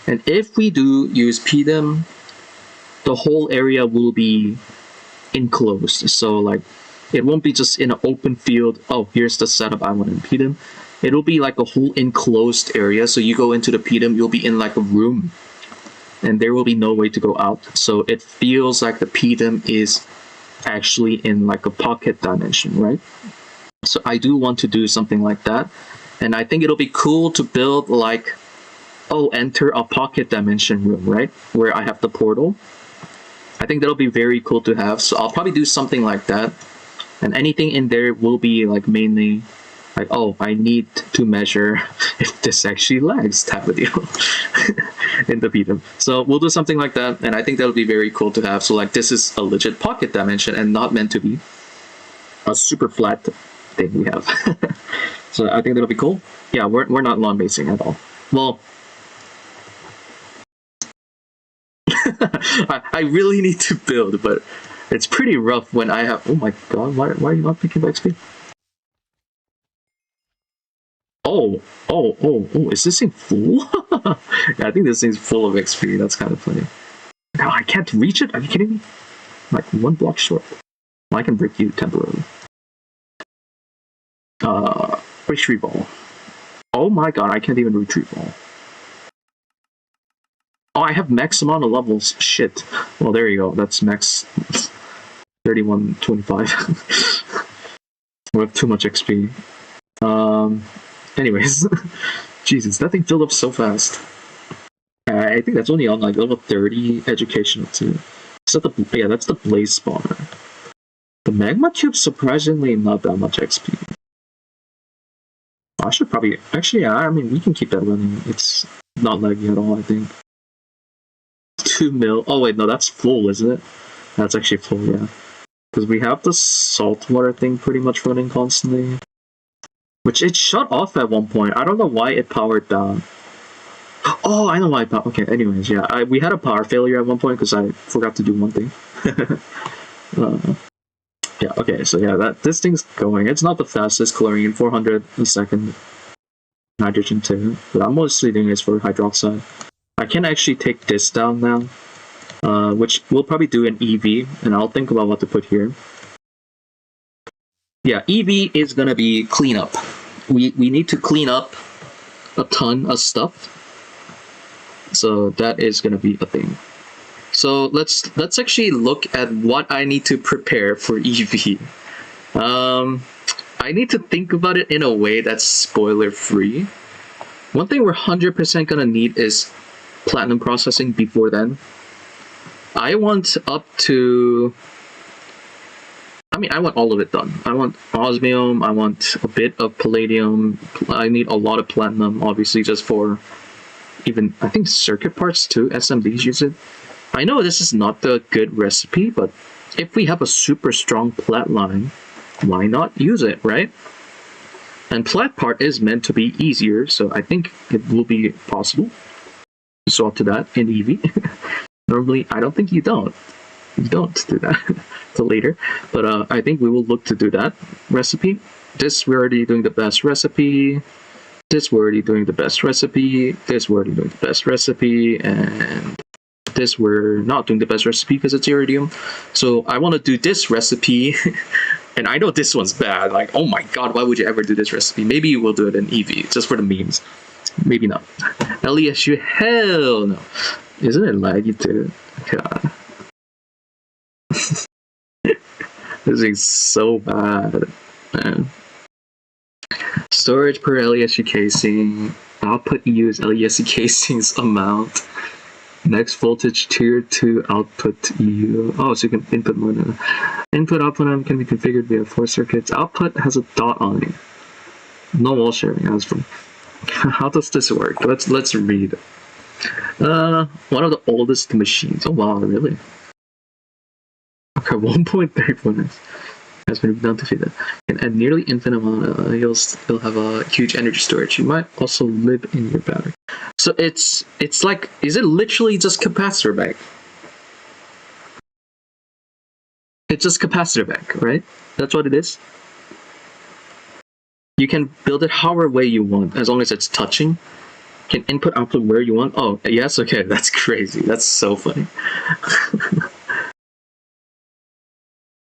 And if we do use PDM, the whole area will be enclosed. So like, it won't be just in an open field. Oh, here's the setup I want in PDM. It'll be like a whole enclosed area. So you go into the PDM, you'll be in like a room. And there will be no way to go out. So it feels like the PDM is actually in like a pocket dimension, right? So I do want to do something like that. And I think it'll be cool to build like, oh, enter a pocket dimension room, right? Where I have the portal. I think that'll be very cool to have. So I'll probably do something like that. And anything in there will be like mainly like, oh, I need to measure if this actually lags type of deal in the PDM. So we'll do something like that, and I think that'll be very cool to have. So like, this is a legit pocket dimension and not meant to be a super flat thing we have. So I think that'll be cool. Yeah, we're not lawn basing at all. Well, I really need to build, but it's pretty rough when I have. Oh my god, why are you not picking back speed? Oh, is this thing full? Yeah, I think this thing's full of XP. That's kind of funny. No, I can't reach it? Are you kidding me? Like, one block short. Well, I can break you temporarily. Retrieve ball. Oh my god, I can't even retrieve ball. Oh, I have max amount of levels. Shit. Well, there you go. That's max 3125. We have too much XP. Anyways, Jesus, that thing filled up so fast. I think that's only on like level 30 educational too. Is that the, yeah, that's the blaze spawner. The magma tube, surprisingly not that much XP. I should probably, actually, yeah, I mean, we can keep that running. It's not laggy at all, I think. 2 mil. Oh wait, no, that's full, isn't it? That's actually full, yeah. Because we have the saltwater thing pretty much running constantly. Which it shut off at one point. I don't know why it powered down. Oh, I know why it powered. Okay, anyways, yeah. We had a power failure at one point because I forgot to do one thing. Yeah, okay, so yeah, this thing's going. It's not the fastest chlorine, 400 a second. Nitrogen too. But I'm mostly doing this for hydroxide. I can actually take this down now. Which we'll probably do an EV, and I'll think about what to put here. Yeah, EV is gonna be cleanup. We need to clean up a ton of stuff. So that is gonna be a thing. So let's actually look at what I need to prepare for EV. I need to think about it in a way that's spoiler free. One thing we're 100% gonna need is platinum processing before then. I want up to, I mean, I want all of it done. I want osmium, I want a bit of palladium, I need a lot of platinum, obviously, just for even, I think, circuit parts too. SMDs use it. I know this is not the good recipe, but if we have a super strong plat line, why not use it, right? And plat part is meant to be easier, so I think it will be possible to swap to that in EV. Normally, I don't think you don't. You don't do that till later, but I think we will look to do that recipe. This we're already doing the best recipe. This we're already doing the best recipe. This we're already doing the best recipe, and this we're not doing the best recipe because it's iridium. So I want to do this recipe, and I know this one's bad. Like, oh my god, why would you ever do this recipe? Maybe we'll do it in EV just for the memes. Maybe not. L.E.S.U, hell no. Isn't it laggy too? God. This is so bad, man. Storage per L.E.S.U casing. Output use L.E.S.U casing's amount. Next voltage tier 2 output EU. Oh, so you can input more than input output can be configured via 4 circuits. Output has a dot on it. No wall sharing as from. How does this work? Let's read. One of the oldest machines. Oh wow, really? Okay, 1.3 minutes. has been done to feed it. And at nearly infinite amount, you'll still have a huge energy storage. You might also live in your battery. So it's like, is it literally just capacitor bank? It's just capacitor bank, right? That's what it is. You can build it however way you want, as long as it's touching. You can input output where you want. Oh, yes, okay, that's crazy. That's so funny.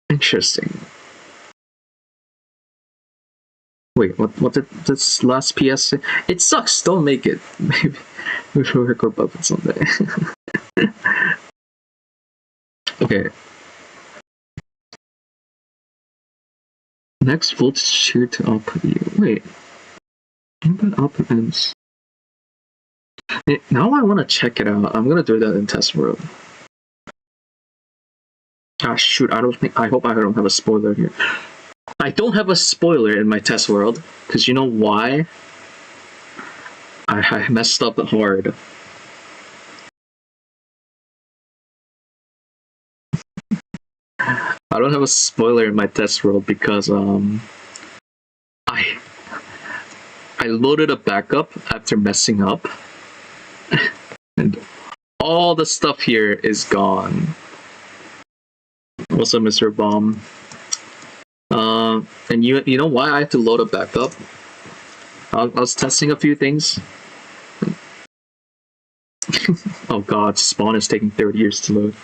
Interesting. Wait, what did this last PS say? It sucks, don't make it. Maybe we'll work or above it someday. Okay. Next voltage here to output you. Wait. Input output ends. Now I want to check it out. I'm gonna do that in test world. Ah, shoot, I hope I don't have a spoiler here. I don't have a spoiler in my test world, because you know why? I messed up hard. I don't have a spoiler in my test world because I loaded a backup after messing up, and all the stuff here is gone. What's up, Mr. Bomb? And you know why I had to load a backup? I was testing a few things. Oh god, spawn is taking 30 years to load.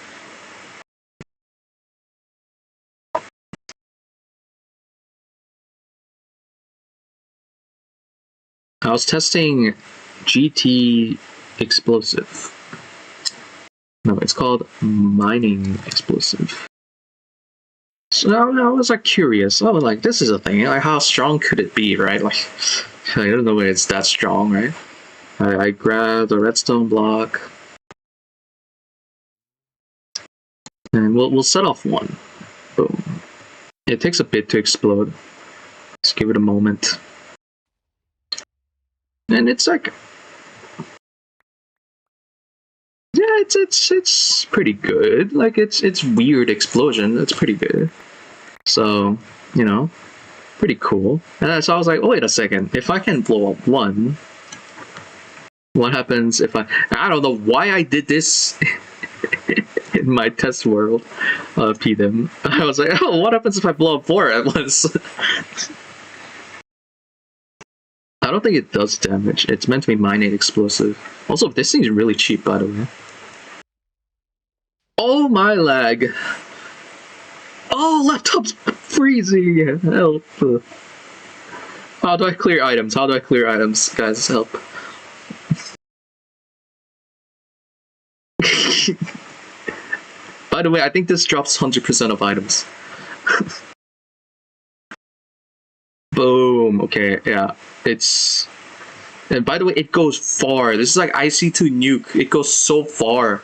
I was testing GT explosive. No, it's called mining explosive. So I was like curious. I was like, this is a thing. Like, how strong could it be, right? Like, I don't know if it's that strong, right? I grabbed a redstone block, and we'll set off one. Boom. It takes a bit to explode. Just give it a moment. And it's like, yeah, it's pretty good. Like it's weird explosion. It's pretty good. So, you know, pretty cool. And so I was like, oh, wait a second. If I can blow up one, what happens if I don't know why I did this in my test world of PDM. I was like, oh, what happens if I blow up 4 at once? I don't think it does damage. It's meant to be mining explosive. Also, this thing's really cheap, by the way. Oh, my lag. Oh, laptop's freezing. Help. How do I clear items? How do I clear items? Guys, help. By the way, I think this drops 100% of items. Boom. Okay, yeah. It's... And by the way, it goes far. This is like IC2 nuke. It goes so far.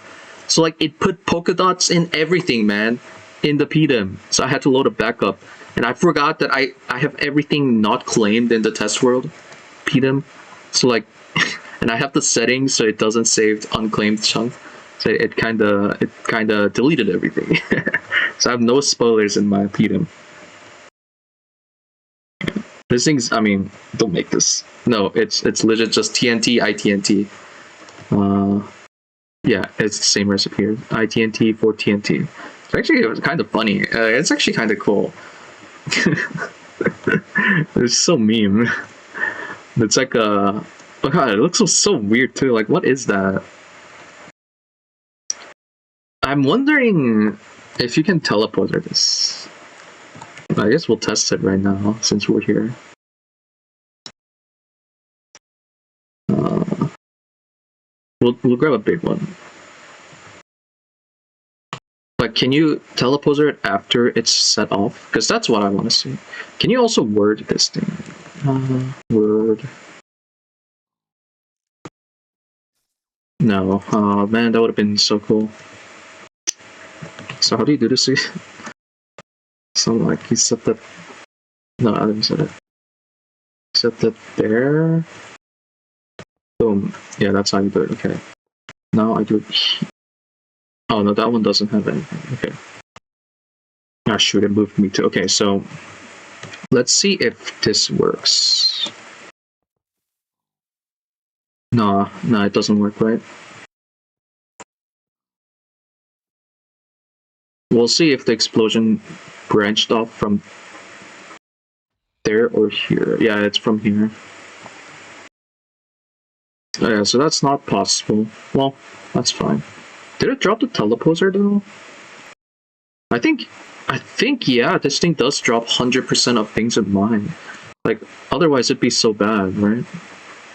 So like, it put polka dots in everything, man. In the PDM. So I had to load a backup. And I forgot that I have everything not claimed in the test world PDM. So like... and I have the settings so it doesn't save unclaimed chunk. So it kinda deleted everything. So I have no spoilers in my PDM. This thing's, I mean, don't make this. No, it's legit just TNT, ITNT. Yeah, it's the same recipe here. ITNT for TNT. It's actually kind of funny. It's actually kind of cool. It's so meme. It's like a... Oh god, it looks so weird too. Like, what is that? I'm wondering if you can teleport this. I guess we'll test it right now since we're here. We'll grab a big one. But can you teleport it after it's set off? Because that's what I want to see. Can you also word this thing? Word. No. Oh man, that would have been so cool. So how do you do this? So like you set that. No, I didn't set it. Set that there. Boom. Yeah, that's how you do it. Okay. Now I do it. Oh no, that one doesn't have anything. Okay. Ah, shoot, it moved me to... Okay, so let's see if this works. No, it doesn't work, right? We'll see if the explosion branched off from there or here. Yeah, it's from here. Oh, yeah, so that's not possible. Well, that's fine. Did it drop the teleporter though? I think, yeah, this thing does drop 100% of things in mine. Like, otherwise it'd be so bad, right?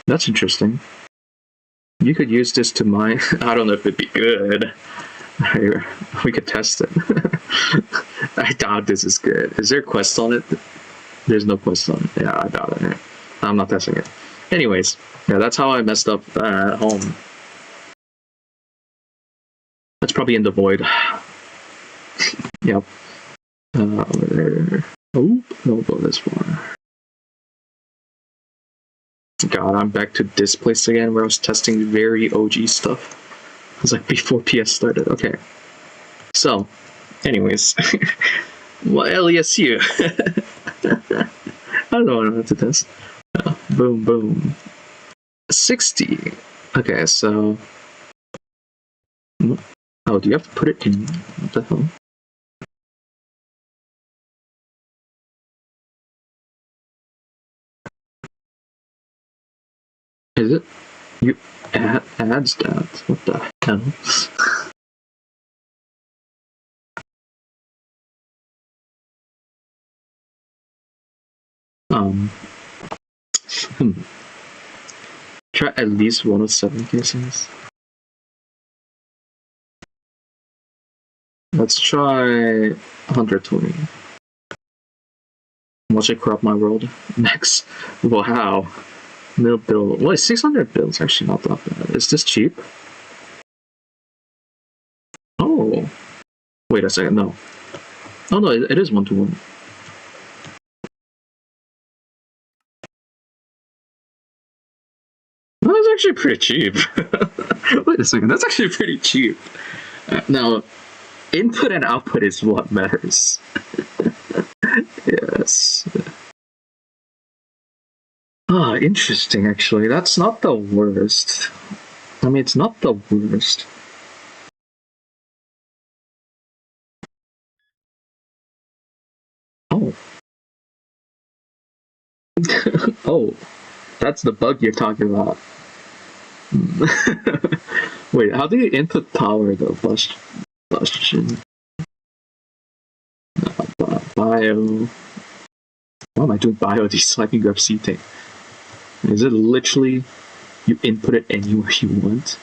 That's interesting. You could use this to mine. I don't know if it'd be good. We could test it. I doubt this is good. Is there a quest on it? There's no quest on it. Yeah, I doubt it. I'm not testing it. Anyways, yeah, that's how I messed up at home. That's probably in the void. Yep. Over there. Oh, don't go this far. God, I'm back to this place again where I was testing very OG stuff. It was like before PS started. Okay. So, anyways. Well, L.E.S.U. I don't know what to test. Boom, boom. 60. Okay, so... Oh, do you have to put it in? What the hell? Is it? You adds that? What the hell? Try at least 107 cases. Let's try 120. Watch it corrupt my world. Max. Wow. Mil bill. Wait, 600 bills actually not that bad. Is this cheap? Oh. Wait a second, no. Oh no, it is 1-to-1. That's actually pretty cheap. Wait a second, that's actually pretty cheap. Now, input and output is what matters. Yes. Ah, interesting, actually. That's not the worst. I mean, it's not the worst. Oh. Oh. That's the bug you're talking about. Wait, how do you input power though? Combustion. Bio. Why am I doing bio decycling grab C-tank? Is it literally you input it anywhere you want?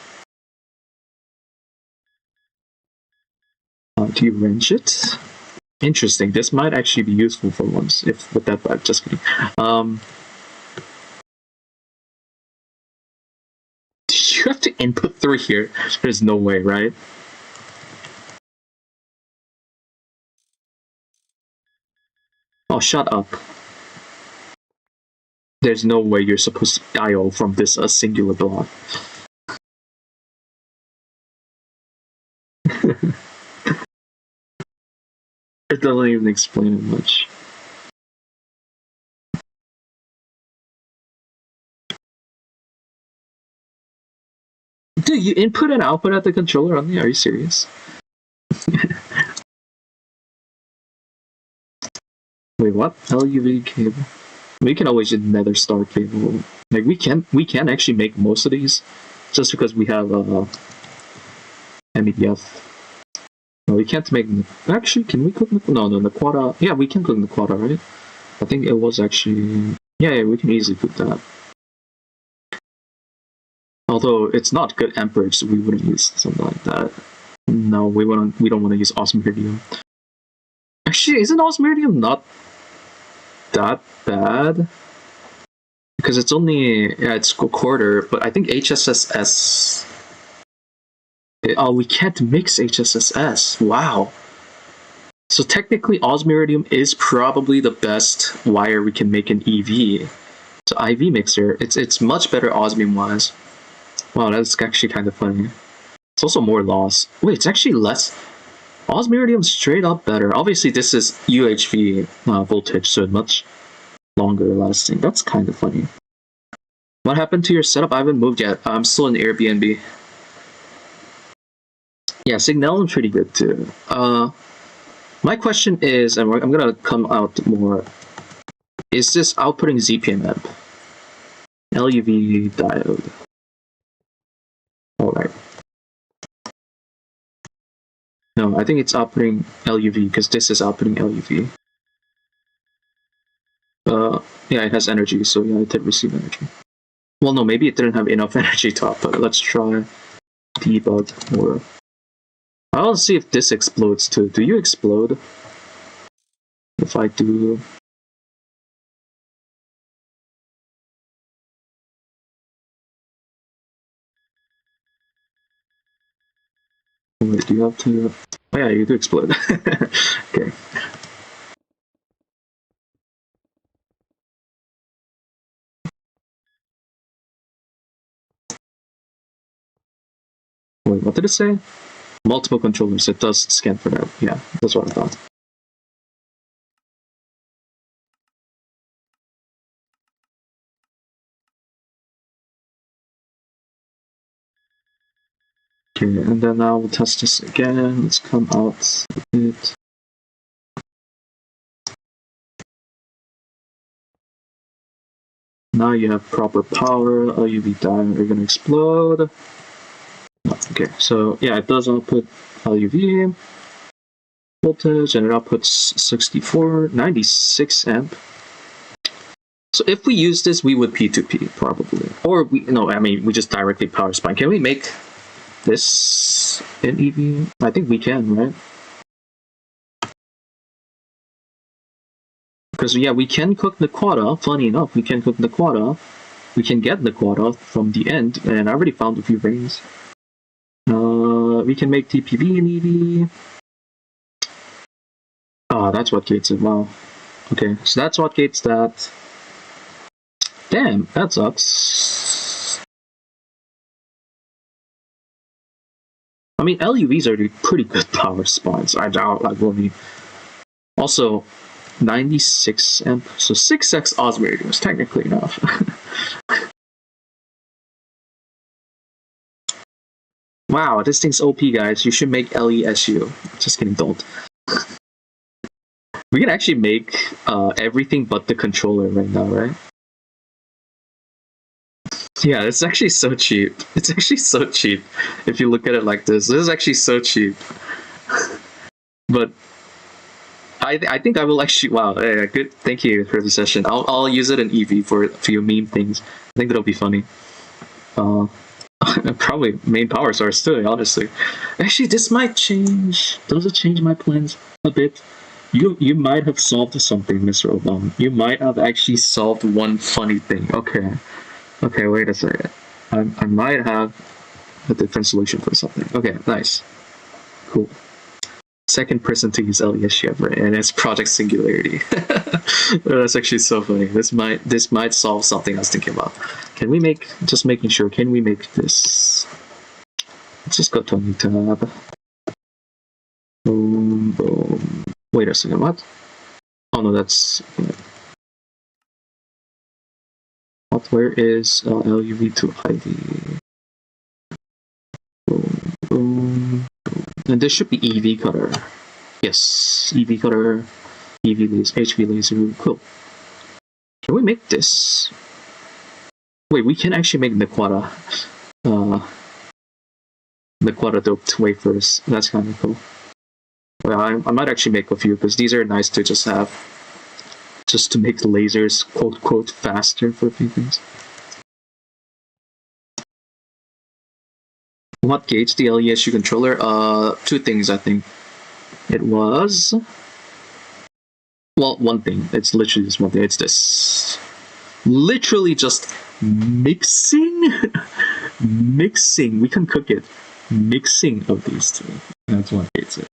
Do you wrench it? Interesting. This might actually be useful for once. If with that bug, just kidding. You have to input through here. There's no way, right? Oh, shut up. There's no way you're supposed to IO from this singular block. It doesn't even explain it much. Dude, you input and output at the controller only? Are you serious? Wait, what? LUV cable. We can always just nether star cable. Like we can actually make most of these just because we have MEDF. No, we can't make. Actually, can we cook? No, the quota. Yeah, we can cook the quota, right? I think it was actually. Yeah, we can easily cook that. Although it's not good amperage, so we wouldn't use something like that. No, we don't want to use osmiridium. Actually, isn't osmiridium not that bad? Because it's only it's a quarter, but I think HSSS. Oh, we can't mix HSSS. Wow. So technically, osmiridium is probably the best wire we can make in EV. So IV mixer, it's much better osmium wise. Wow, that's actually kind of funny. It's also more loss. Wait, it's actually less. Osmiridium straight up better. Obviously, this is UHV voltage, so much longer lasting. That's kind of funny. What happened to your setup? I haven't moved yet. I'm still in Airbnb. Yeah, Signal's pretty good too. My question is, and I'm gonna come out more. Is this outputting ZPM amp? LUV diode. All right. No, I think it's outputting LUV because this is outputting LUV. Yeah, it has energy, so yeah, it did receive energy. Well, no, maybe it didn't have enough energy to output. Let's try debug more. I want to see if this explodes too. Do you explode? If I do... Wait, do you have to... Oh yeah, you do explode. Okay. Wait, what did it say? Multiple controllers. It does scan for that. Yeah, that's what I thought. Okay, and then now we'll test this again. Let's come out a bit. Now you have proper power. LUV diode are gonna explode. Okay, so yeah, it does output LUV voltage, and it outputs 96 amp. So if we use this, we would P2P probably, or we just directly power spine. Can we make this in EV? I think we can, right? Because yeah, we can cook the quota. Funny enough, we can cook the quota. We can get the quota from the end, and I already found a few rings. We can make TPV in EV. Oh, that's what gates it. Wow. Okay, so that's what gates that. Damn, that sucks. I mean, LUVs are pretty good power spines. I doubt like will be. Also, 96 amp, so 6x osmolarity was technically enough. Wow, this thing's OP, guys. You should make L.E.S.U. Just kidding, don't. We can actually make everything but the controller right now, right? Yeah, it's actually so cheap. It's actually so cheap if you look at it like this. This is actually so cheap. But I think I will actually... Wow, yeah, good. Thank you for the session. I'll use it in EV for a few meme things. I think that'll be funny. Probably main power source too, honestly. Actually, this might change. Does it change my plans a bit? You might have solved something, Mr. Obama. You might have actually solved one funny thing. Okay. Okay, wait a second. I might have a different solution for something. Okay, nice. Cool. Second person to use L.E.S.U. ever, and it's Project Singularity. That's actually so funny. This might solve something I was thinking about. Can we make, just making sure, can we make this? Let's just go to a new tab. Boom, boom. Wait a second, what? Oh no, that's... What, where is LUV to ID? Boom, boom, boom. And this should be EV cutter. Yes, EV cutter, EV laser, HV laser, cool. Can we make this? Wait, we can actually make the quota doped wafers. That's kind of cool. Well, I might actually make a few because these are nice to just have, just to make the lasers quote quote faster for a few things. What gates the L.E.S.U. controller? Two things I think. It was, well, one thing. It's literally just one thing. It's this. Literally just mixing. Mixing. We can cook it. Mixing of these two. That's what gates it.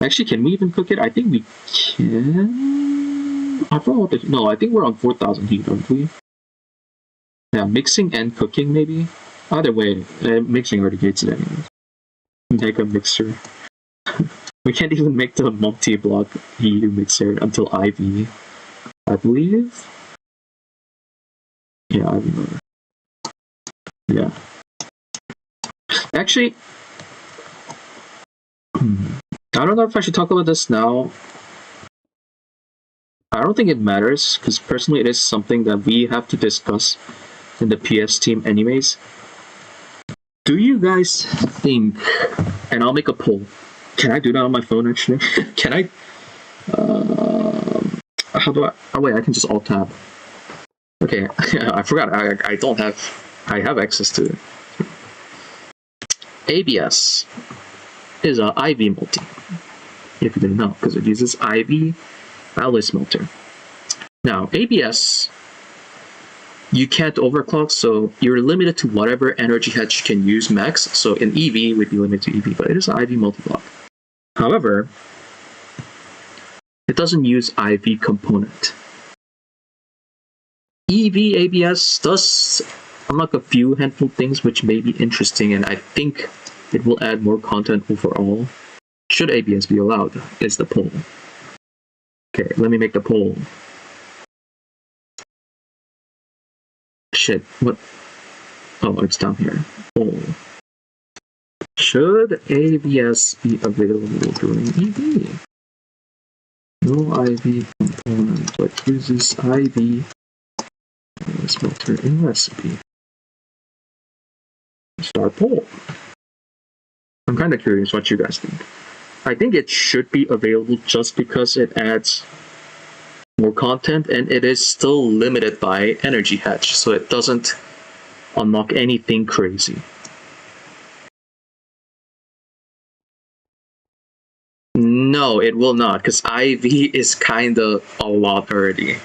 Actually, can we even cook it? I think we can. I forgot what the... No, I think we're on 4,000 heat, aren't we? Yeah, mixing and cooking maybe. Either way, mixing already gates it anyway. mega mixer. We can't even make the multi-block EU mixer until IV, I believe. Yeah, I remember. Yeah. Actually, I don't know if I should talk about this now. I don't think it matters, because personally it is something that we have to discuss in the PS team anyways. Do you guys think, and I'll make a poll. Can I do that on my phone actually? Can I? How do I? Oh wait, I can just alt tab. Okay, I forgot. I don't have. I have access to it. ABS is a IV multi. If you didn't know, because it uses IV L.E.S melter. Now ABS, you can't overclock, so you're limited to whatever energy hedge you can use max. So in EV, we'd be limited to EV, but it is an IV multi-block. However, it doesn't use IV component. EV ABS does unlock a few handful things which may be interesting, and I think it will add more content overall. Should ABS be allowed? Is the poll. Okay, let me make the poll. Shit, what? Oh, it's down here. Poll. Should ABS be available during EV? No IV component, but uses IV filter in recipe. Start poll. I'm kind of curious what you guys think. I think it should be available just because it adds more content, and it is still limited by energy hatch, so it doesn't unlock anything crazy. No, it will not, because IV is kind of a lot already.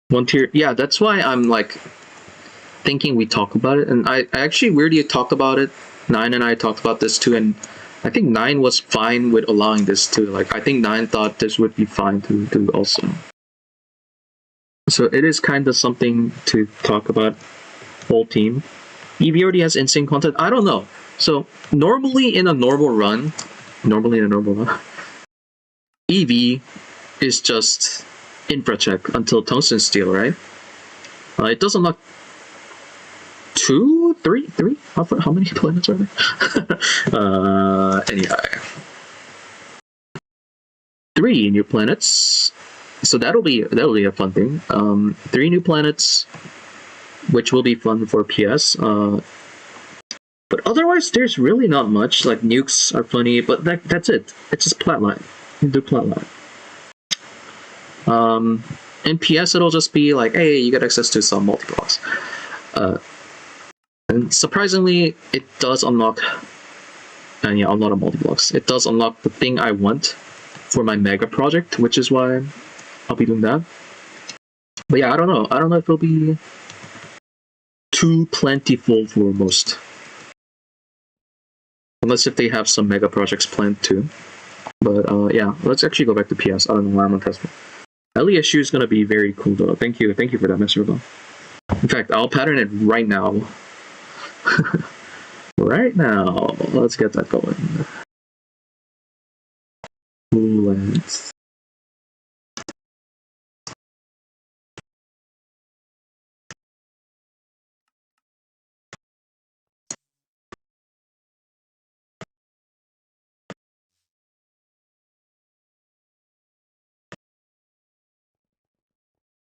One tier, yeah, that's why I'm like thinking we talk about it, and I actually weirdly talked about it. 9 and I talked about this too, and I think 9 was fine with allowing this too. Like, I think 9 thought this would be fine to do also. So it is kind of something to talk about. Whole team. EV already has insane content. I don't know. So normally in a normal run, EV is just infra check until tungsten steel, right? It does unlock 2, 3. How many planets are there? Anyhow, 3 new planets. So that'll be a fun thing. 3 new planets, which will be fun for PS. But otherwise, there's really not much. Like, nukes are funny, but that's it. It's just Flatline. You do Flatline. In PS, it'll just be like, hey, you get access to some multi-blocks. And surprisingly, it does unlock a lot of multi-blocks. It does unlock the thing I want for my mega project, which is why I'll be doing that. But yeah, I don't know. I don't know if it'll be too plentiful for most. Unless if they have some mega projects planned too. But yeah, let's actually go back to PS. I don't know why I'm on Tesla. L.E.S.U is going to be very cool though. Thank you for that, Mr. Rebel. In fact, I'll pattern it right now. Right now. Let's get that going. Let's...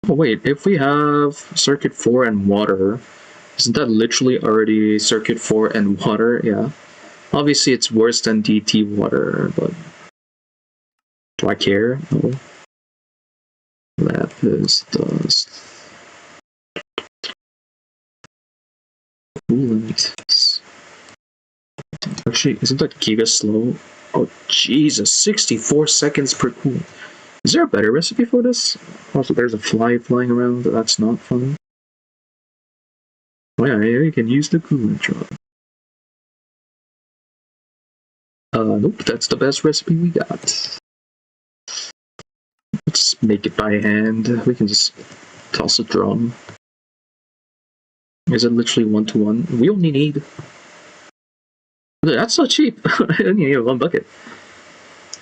Oh wait, if we have circuit 4 and water, isn't that literally already circuit 4 and water? Yeah. Obviously it's worse than DT water, but do I care? No. Lapis does. Coolant. Actually, isn't that giga slow? Oh Jesus, 64 seconds per coolant. Is there a better recipe for this? Also, there's a fly flying around. That's not fun. Oh yeah, you can use the coolant drop. Nope, that's the best recipe we got. Let's make it by hand. We can just toss a drum. Is it literally 1-to-1? We only need... That's so cheap. I only need 1 bucket.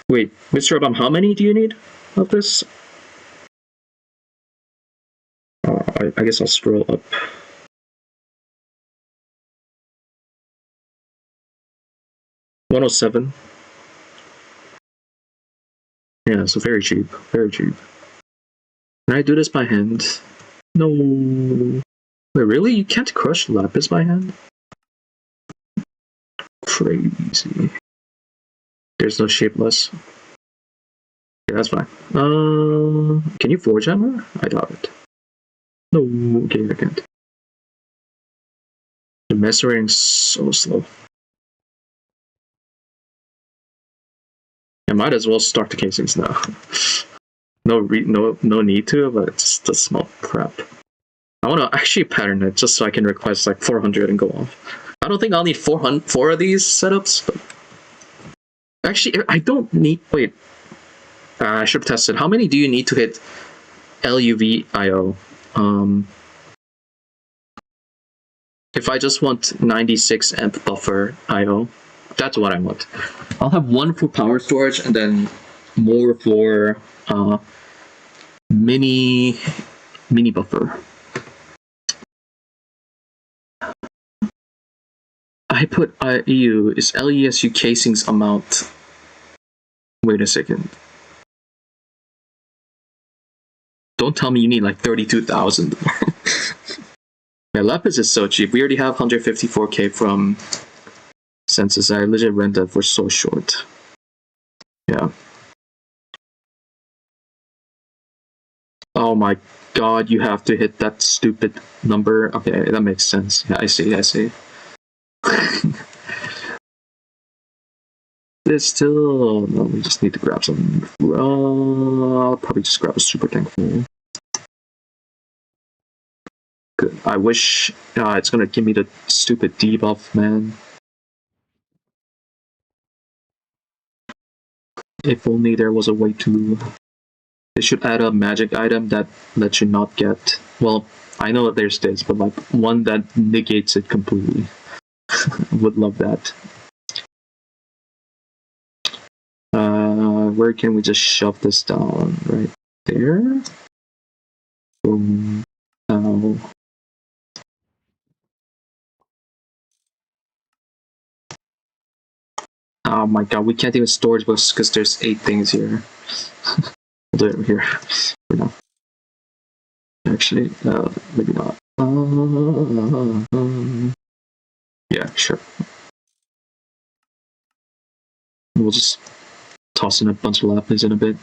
Wait, Mr. Obama, how many do you need of this? I guess I'll scroll up. $107. Yeah, so very cheap. Very cheap. Can I do this by hand? No. Wait, really? You can't crush Lapis by hand? Crazy. There's no shapeless. Yeah, that's fine. Can you forge hammer? I doubt it. No, okay, I can't. The measuring's so slow. I might as well start the casings now. No need to, but it's the small crap. I want to actually pattern it just so I can request like 400 and go off. I don't think I'll need 4 of these setups, but actually I don't need. Wait, I should have tested. How many do you need to hit LUVIO? If I just want 96 amp buffer IO, that's what I want. I'll have 1 for power storage and then more for mini buffer. I put EU is LESU casings amount. Wait a second. Don't tell me you need like 32,000. Yeah, Lapis is so cheap. We already have 154k from Census. I legit rent that for so short. Yeah. Oh my god, you have to hit that stupid number. Okay, that makes sense. Yeah, I see. There's still... No, we just need to grab some... I'll probably just grab a super tank full. Good. I wish it's gonna give me the stupid debuff, man. If only there was a way to... They should add a magic item that lets you not get... Well, I know that there's this, but like one that negates it completely. Would love that. Where can we just shove this down? Right there? Boom. Ow. Oh my god, we can't even storage books because there's 8 things here. We'll do it here for now. Actually, maybe not. Yeah, sure. We'll just toss in a bunch of Lapis in a bit.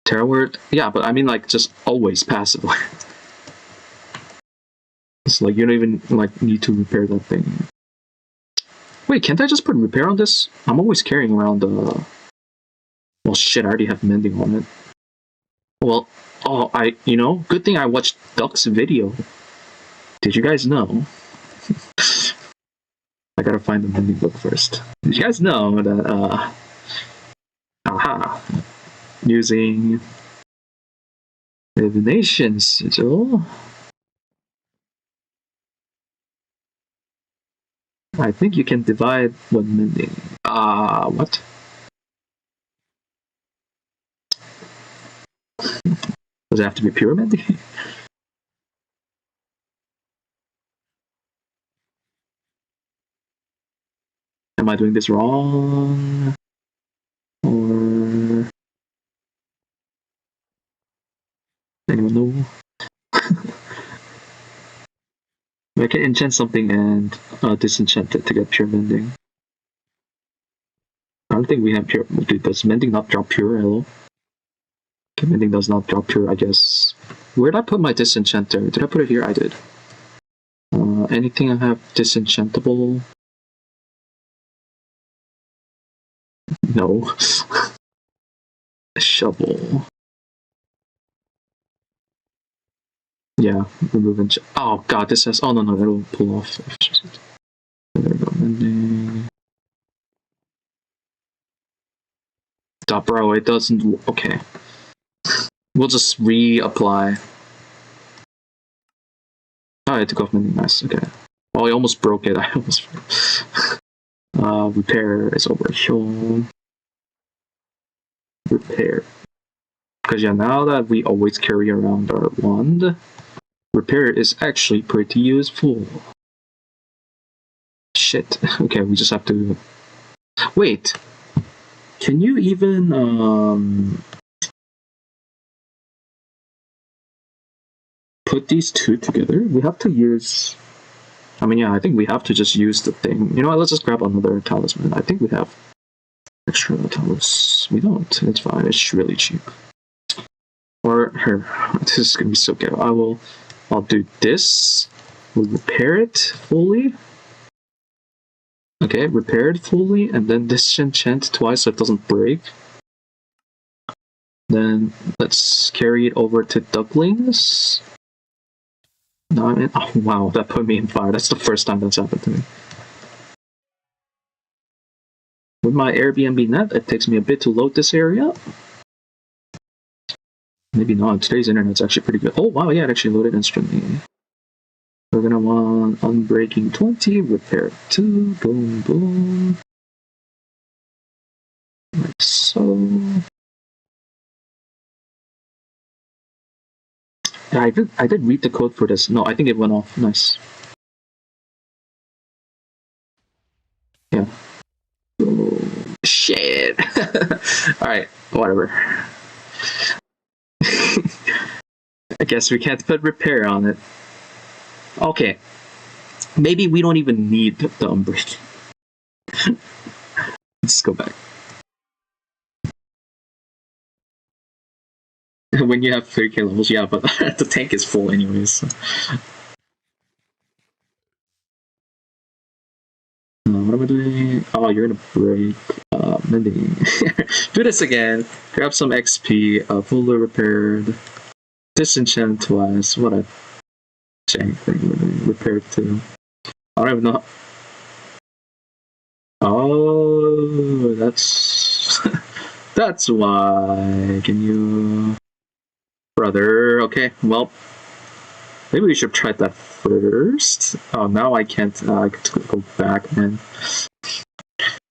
Terraword? Yeah, but I mean like just always passively. It's like you don't even like need to repair that thing. Wait, can't I just put repair on this? I'm always carrying around the... Well shit, I already have mending on it. Well, you know, good thing I watched Duck's video. Did you guys know? I gotta find the mending book first. Did you guys know that, using divination sigil, I think you can divide when mending. What? Does it have to be pure mending? Am I doing this wrong? Or... Anyone know? I can enchant something and disenchant it to get pure mending. I don't think we have pure... Does mending not drop pure? Hello? Okay, mending does not drop pure, I guess. Where did I put my disenchanter? Did I put it here? I did. Anything I have disenchantable? No. A shovel. Yeah, remove enchant. Oh god, this has... Oh no, it'll pull off. There we go, mending. Stop, bro, it doesn't... Okay. We'll just reapply. Oh, I took off my nice. Okay. Well, I almost broke it. I almost. Repair is over here. Repair. Because yeah, now that we always carry around our wand, repair is actually pretty useful. Shit. Okay, we just have to. Wait. Can you even put these two together? We have to use. I mean, yeah, I think we have to just use the thing. You know what? Let's just grab another talisman. I think we have extra talismans. We don't. It's fine. It's really cheap. Or here, this is gonna be so ghetto. I'll do this. We'll repair it fully. Okay, repair it fully, and then disenchant twice so it doesn't break. Then let's carry it over to ducklings. No, I mean, oh wow, that put me in fire. That's the first time that's happened to me. With my Airbnb net, it takes me a bit to load this area. Maybe not. Today's internet's actually pretty good. Oh wow, yeah, it actually loaded instantly. We're gonna want unbreaking 20, repair 2, boom, boom. Like so. Yeah, I did read the code for this. No, I think it went off. Nice. Yeah. Oh, shit. Alright, whatever. I guess we can't put repair on it. Okay. Maybe we don't even need the unbreaking. Let's go back. When you have 30k levels, yeah, but the tank is full anyways. So. What am I doing? Oh, you're gonna break. Mending. Do this again. Grab some XP. Fully repaired. Disenchant twice. What a jank thing we're doing. Repaired too. I don't even know. Oh, that's that's why. Can you, brother? Okay, well, maybe we should try that first. Oh, now I can't. I could go back, man.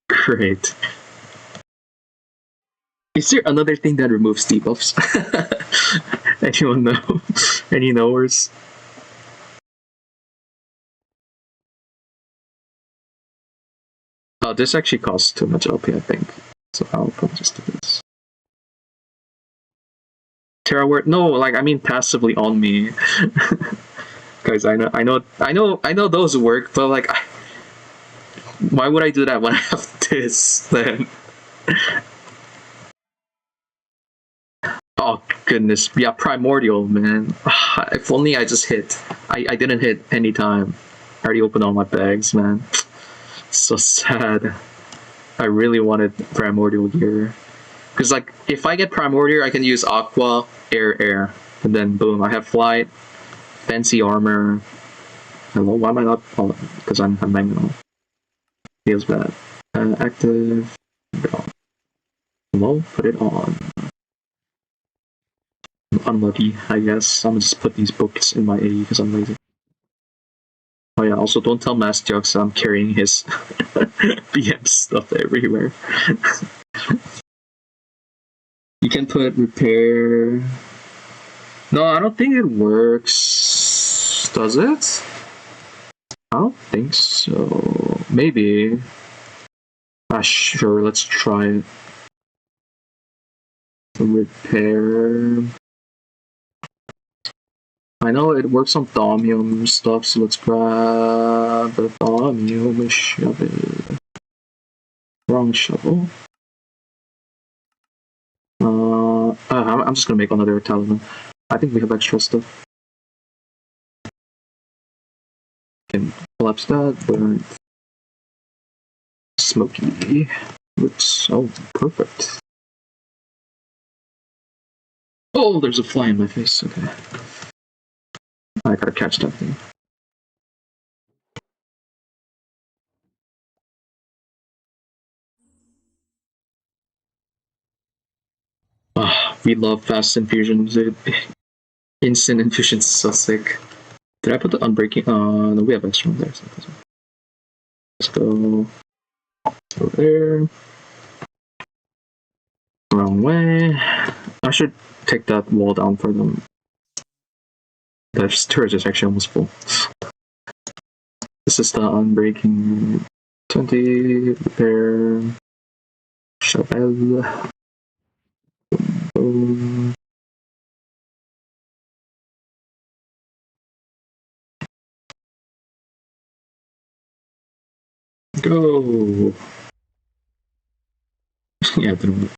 Great. Is there another thing that removes debuffs? Anyone know? Any knowers? Oh, this actually costs too much LP, I think. So I'll probably just do this. Terraware? No, like I mean passively on me. Guys, I know those work, but like, why would I do that when I have this then? Oh goodness, yeah, primordial, man. If only I just hit. I didn't hit any time. I already opened all my bags, man. So sad. I really wanted primordial gear. Because like, if I get primordial, I can use aqua, air, and then boom, I have flight, fancy armor. Hello, why am I not? Oh, because I'm manual. Feels bad. Active. Hello, put it on. Unlucky, I guess. I'm gonna just put these books in my AE because I'm lazy. Oh yeah, also don't tell Mass Jokes I'm carrying his BM stuff everywhere. You can put repair. No, I don't think it works. Does it? I don't think so. Maybe. Sure, let's try it. Repair. I know it works on thaumium stuff, so let's grab the thaumium and shove it. Wrong shovel. I'm just gonna make another talisman. I think we have extra stuff. Can collapse that, burn. Smoky. Looks so perfect. Oh, there's a fly in my face. Okay. I gotta catch that thing. We love fast infusions, dude. Instant infusions is so sick. Did I put the unbreaking? No, we have extra one there. So let's go over there. Wrong way. I should take that wall down for them. That turret is actually almost full. This is the unbreaking 20 there. Shovel. Boom. Go. Yeah, it didn't work.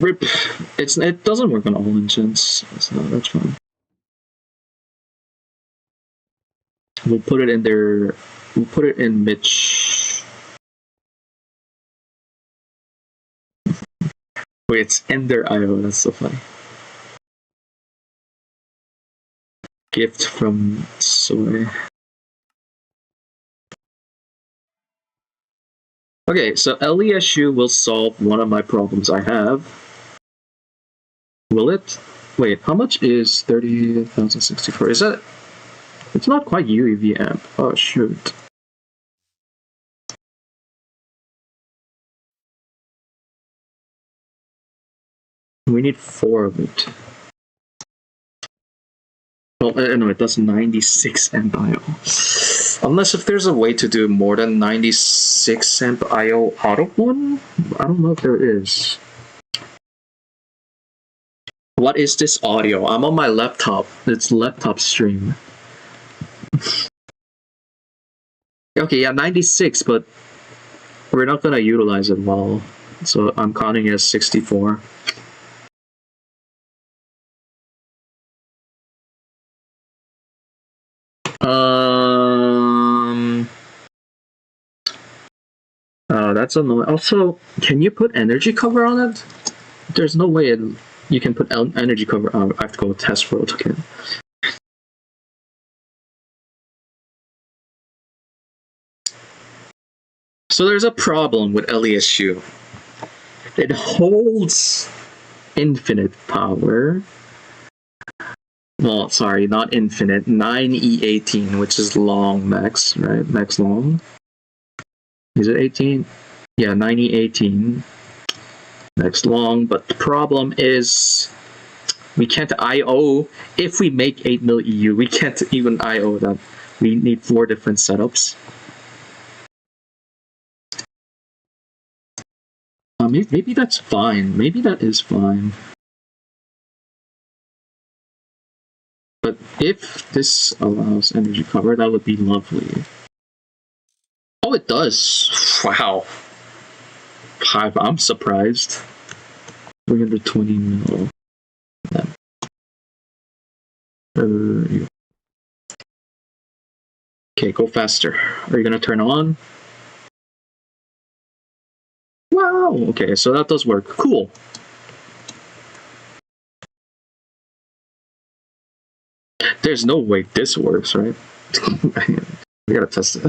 Rip. It doesn't work on all engines, so that's fine. We'll put it in there. We'll put it in Mitch. Wait, it's Ender IO. That's so funny. Gift from Soy. Okay, so L.E.S.U will solve one of my problems I have. Will it? Wait, how much is 30,064? Is that? It's not quite UEV amp. Oh shoot. We need 4 of it. Well, no, it does 96 amp IO. Unless if there's a way to do more than 96 amp IO out of one? I don't know if there is. What is this audio? I'm on my laptop. It's laptop stream. Okay, yeah, 96, but we're not gonna utilize it well. So I'm counting it as 64. That's annoying. Also, can you put energy cover on it? There's no way you can put energy cover on. I have to go test world again. So there's a problem with L.E.S.U. It holds infinite power. Well, sorry, not infinite. 9E18, which is long max, right? Max long. Is it 18? Yeah, 9E18. Max long, but the problem is we can't IO. If we make 8 mil EU, we can't even IO that. We need 4 different setups. Maybe that's fine. Maybe that is fine. But if this allows energy cover, that would be lovely. Oh, it does. Wow. I'm surprised. 320 mil. Okay, go faster. Are you gonna turn on? Wow. Okay, so that does work. Cool. There's no way this works, right? We gotta test it.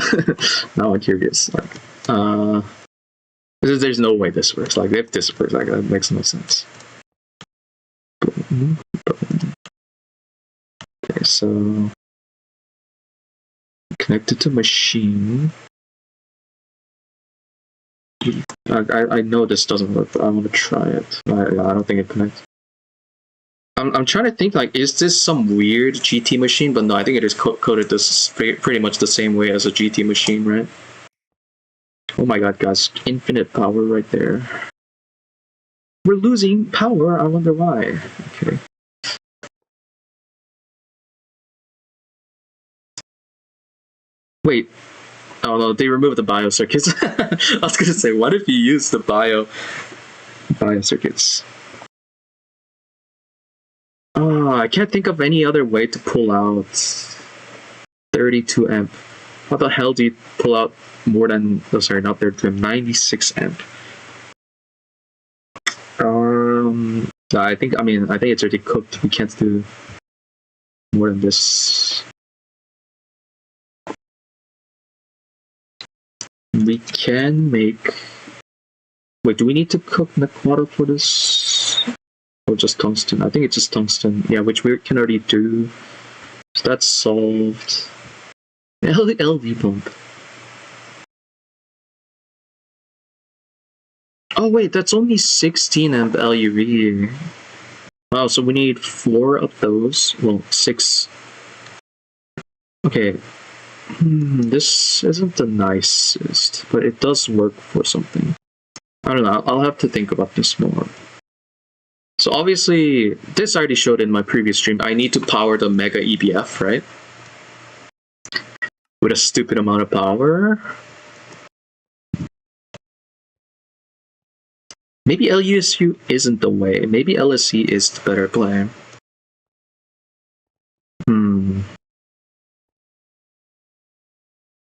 Now I'm curious. Like, there's no way this works. Like, if this works, like, that makes no sense. Okay, so connected to machine. I know this doesn't work, but I want to try it. I don't think it connects. I'm trying to think, like, is this some weird GT machine? But no, I think it is coded this pretty much the same way as a GT machine, right? Oh my god, guys. Infinite power right there. We're losing power. I wonder why. Okay. Wait. Oh no, they removed the bio circuits. I was gonna say, what if you use the bio circuits? Oh, I can't think of any other way to pull out 32 amp. How the hell do you pull out more than, oh sorry, not 32 amp, 96 amp? I think it's already cooked. We can't do more than this. We can make... Wait, do we need to cook neck water for this? Or just tungsten. I think it's just tungsten. Yeah, which we can already do. So that's solved. LV pump. Oh wait, that's only 16 amp LUV. Wow, so we need 4 of those. Well, 6. Okay. This isn't the nicest, but it does work for something. I don't know, I'll have to think about this more. So obviously, this I already showed in my previous stream. I need to power the Mega EBF, right? With a stupid amount of power. Maybe LESU isn't the way. Maybe L.E.S.U is the better play.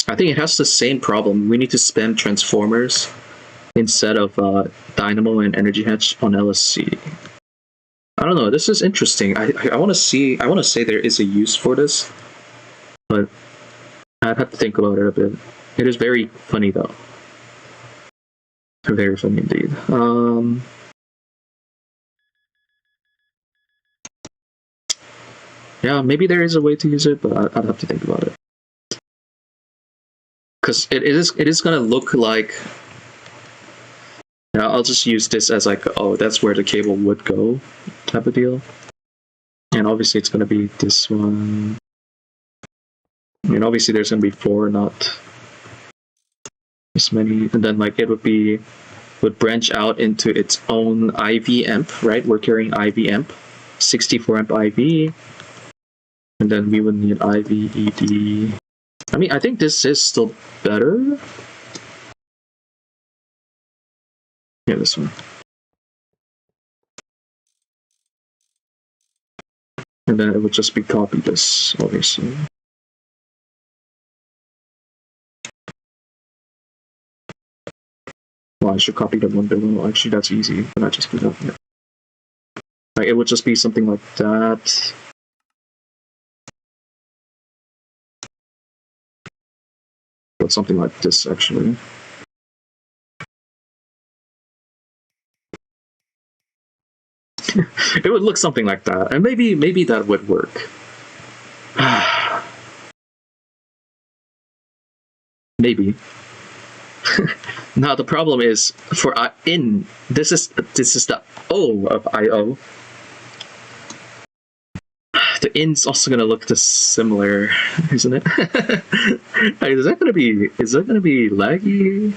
I think it has the same problem. We need to spam transformers instead of Dynamo and Energy Hatch on L.E.S.U. I don't know. This is interesting. I want to see. I want to say there is a use for this, but I'd have to think about it a bit. It is very funny though. Very funny indeed. Yeah, maybe there is a way to use it, but I'd have to think about it. Because it is gonna look like. Yeah, I'll just use this as like, oh, that's where the cable would go, type of deal. And obviously it's gonna be this one. I mean, obviously there's gonna be 4, not this many, and then like it would branch out into its own IV amp, right? We're carrying IV amp, 64 amp IV, and then we would need IV ED. I mean, I think this is still better. Yeah, this one. And then it would just be copy this, obviously. Well, I should copy the one below. Actually, that's easy. But I just put that here. Like, it would just be something like that. But something like this, actually. It would look something like that, and maybe that would work. Maybe. Now the problem is for in this is the O of IO. The in's also gonna look this similar, isn't it? Is that gonna be laggy?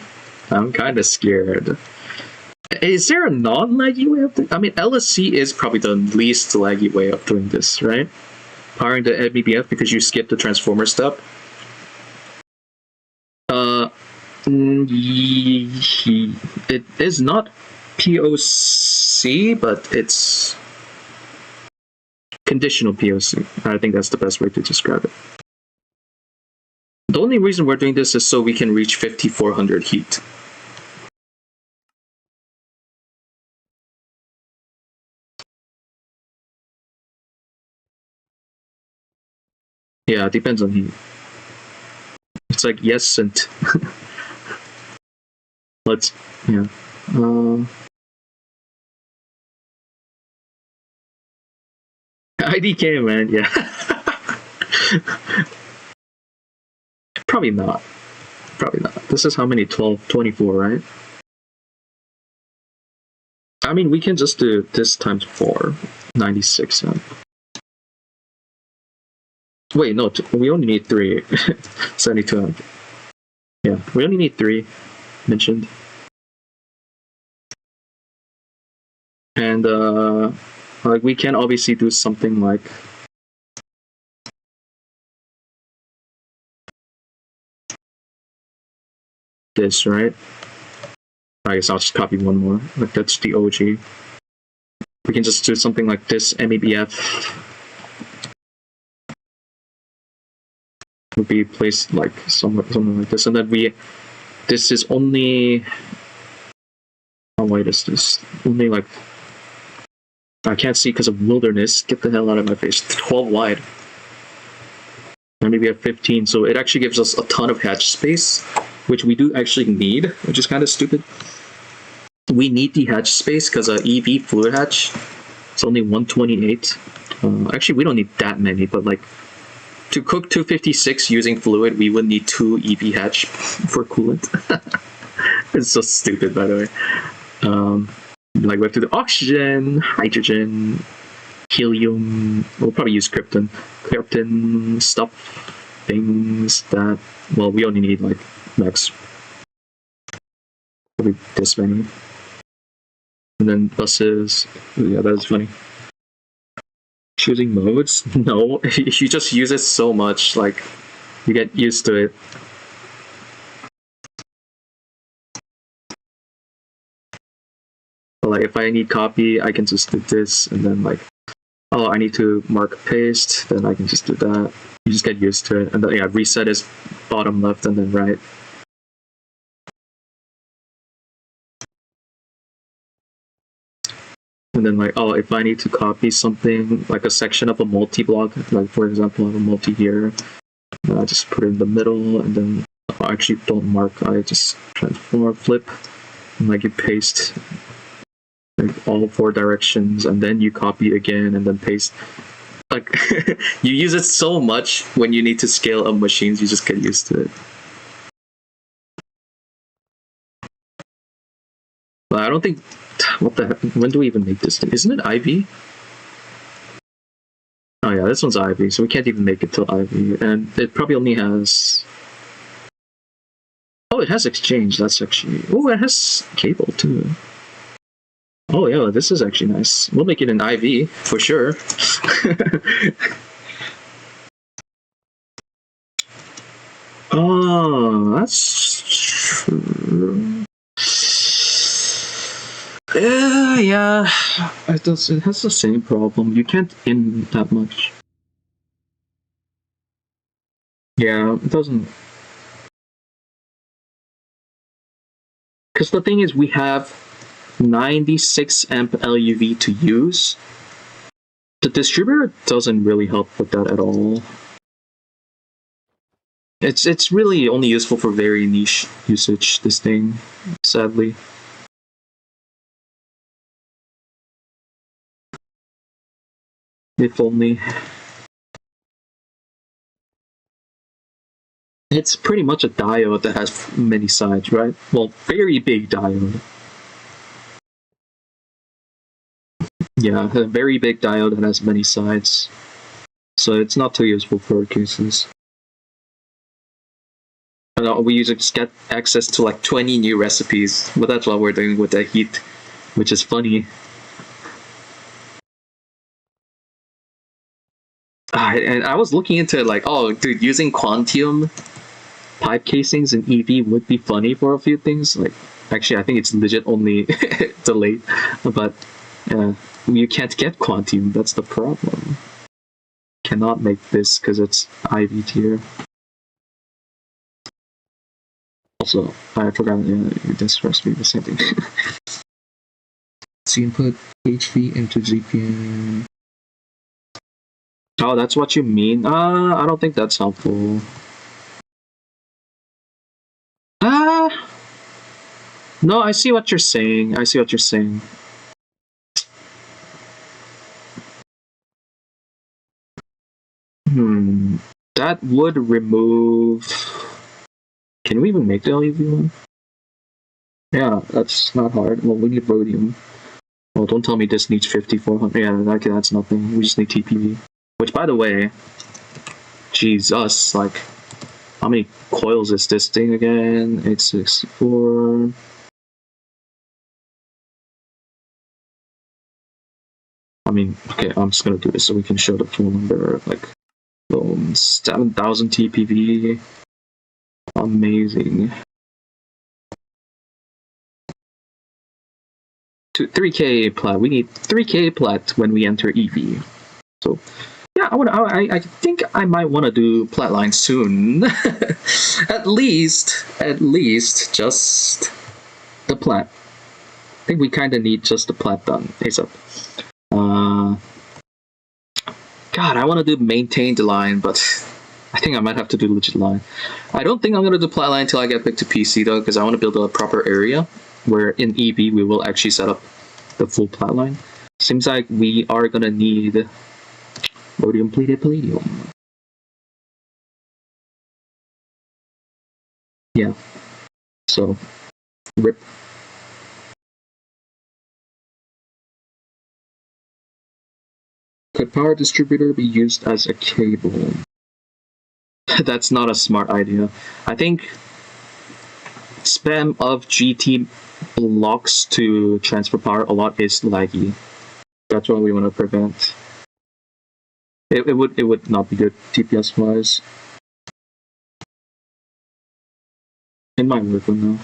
I'm kind of scared. Is there a non-laggy way of doing? I mean, L.E.S.U is probably the least laggy way of doing this, right? Powering the BBF because you skip the transformer step. It is not POC, but it's conditional POC. I think that's the best way to describe it. The only reason we're doing this is so we can reach 5400 heat. Yeah, it depends on heat. It's like yes and let's yeah. IDK, man, yeah. Probably not. Probably not. This is how many? 12, 24, right? I mean, we can just do this times 4, 96. Wait, no, we only need 3. 72. Yeah, we only need 3 mentioned. And like we can obviously do something like this, right? I guess I'll just copy one more. Like that's the OG. We can just do something like this. MEBF would be placed like something like this, and then this is only. How wide is this? Only like. I can't see because of wilderness. Get the hell out of my face. 12 wide. And maybe at 15, so it actually gives us a ton of hatch space, which we do actually need, which is kind of stupid. We need the hatch space because EV fluid hatch It's only 128. Actually, we don't need that many, but like to cook 256 using fluid, we would need 2 EV hatch for coolant. It's so stupid, by the way. Like we have to do oxygen, hydrogen, helium. We'll probably use krypton stuff, things that, well, we only need like max probably this many. And then buses. Yeah, that's funny. Choosing modes? No, you just use it so much, like you get used to it. Like if I need copy, I can just do this, and then like, oh, I need to mark paste, then I can just do that. You just get used to it, and then yeah, reset is bottom left and then right. And then like, oh, if I need to copy something, like a section of a multi-block, like for example, I have a multi here, then I just put it in the middle, and then I actually don't mark, I just transform, flip, and like you paste like all 4 directions, and then you copy again, and then paste. Like, you use it so much when you need to scale up machines, you just get used to it. But I don't think, what the heck, when do we even make this thing? Isn't it IV? Oh yeah, this one's IV, so we can't even make it till IV, and it probably only has... Oh, it has exchange, that's actually... Oh, it has cable too. Oh yeah, this is actually nice. We'll make it an IV, for sure. Oh, that's true. Yeah, it does. It has the same problem. You can't in that much. Yeah, it doesn't. Because the thing is, we have 96 amp LUV to use. The distributor doesn't really help with that at all. It's really only useful for very niche usage, this thing, sadly. If only. It's pretty much a diode that has many sides, right? Well, very big diode. Yeah, a very big diode that has many sides. So it's not too useful for our cases. We usually just get access to like 20 new recipes, but that's what we're doing with the heat, which is funny. And I was looking into it like, oh, dude, using Quantium pipe casings in EV would be funny for a few things. Like, actually, I think it's legit only delayed, but you can't get Quantium. That's the problem. Cannot make this because it's IV tier. Also, I forgot this recipe, the same thing. So you input HV into GPN. Oh, that's what you mean? I don't think that's helpful. No, I see what you're saying. I see what you're saying. That would remove... Can we even make the LEV one? Yeah, that's not hard. Well, we need rhodium. Well, don't tell me this needs 5400. Yeah, that's nothing. We just need TPV. Which, by the way, Jesus, like, how many coils is this thing again? 864. I mean, okay, I'm just gonna do this so we can show the full number. Like, 7,000 TPV. Amazing. 3K plat. We need 3K plat when we enter EV. So, yeah, I think I might want to do Platline soon. at least just the plat. I think we kind of need just the plat done ASAP. God, I want to do maintain the line, but I think I might have to do legit line. I don't think I'm going to do Platline until I get back to PC though, because I want to build a proper area where in EV we will actually set up the full Platline. Seems like we are gonna need rhodium plated palladium. Yeah. So, rip. Could power distributor be used as a cable? That's not a smart idea. I think spam of GT blocks to transfer power a lot is laggy. That's what we want to prevent. It would not be good TPS wise. It might work though.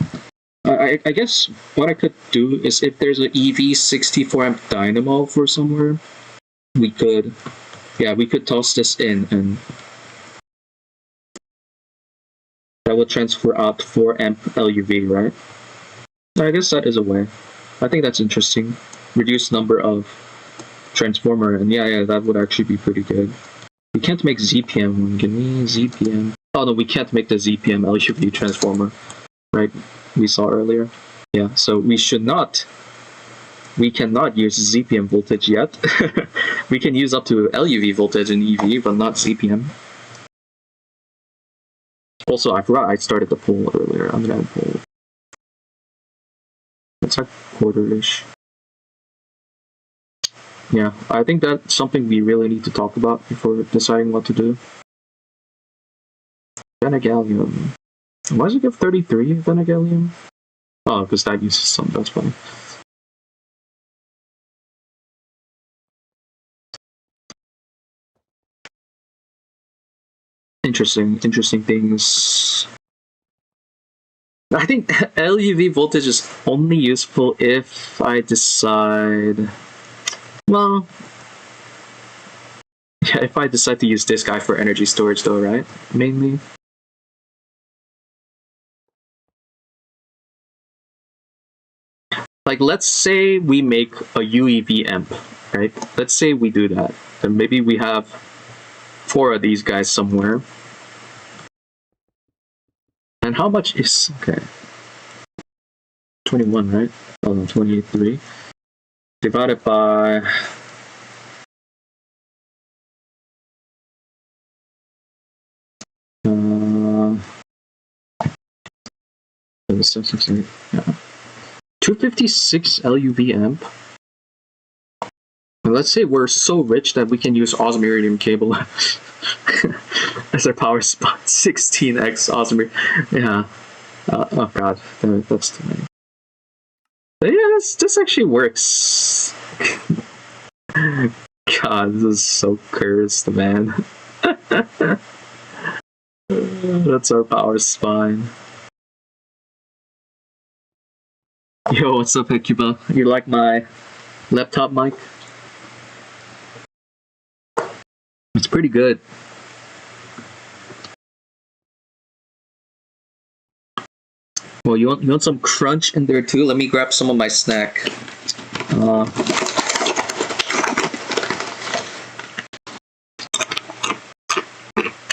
I guess what I could do is if there's an EV 64 amp dynamo for somewhere, we could toss this in and that would transfer out 4 amp LUV, right? I guess that is a way. I think that's interesting. Reduce number of transformer, and yeah, that would actually be pretty good. We can't make ZPM one. Give me ZPM. Oh no, we can't make the ZPM LUV transformer, right? We saw earlier. Yeah, so we cannot use ZPM voltage yet. We can use up to LUV voltage in EV, but not ZPM. Also, I forgot I started the poll earlier. I'm gonna poll. It's like quarter-ish. Yeah, I think that's something we really need to talk about before deciding what to do. Gallium. Why does it give 33 Gallium? Oh, because that uses some, that's funny. Interesting things. I think LUV voltage is only useful if I decide... Well... Yeah, if I decide to use this guy for energy storage though, right? Mainly. Like, let's say we make a UEV amp, right? Let's say we do that. Then maybe we have 4 of these guys somewhere. And how much is... Okay. 21, right? Oh no, 28.3. Divided by... Yeah. 256 LUV amp. And let's say we're so rich that we can use osmiridium cable as our power spot. 16x osmiridium. Yeah. Oh god, that's too many. But yeah, this actually works. God, this is so cursed, man. That's our power spine. Yo, what's up, Cuba? You like my laptop mic? It's pretty good. Well, you want some crunch in there too? Let me grab some of my snack.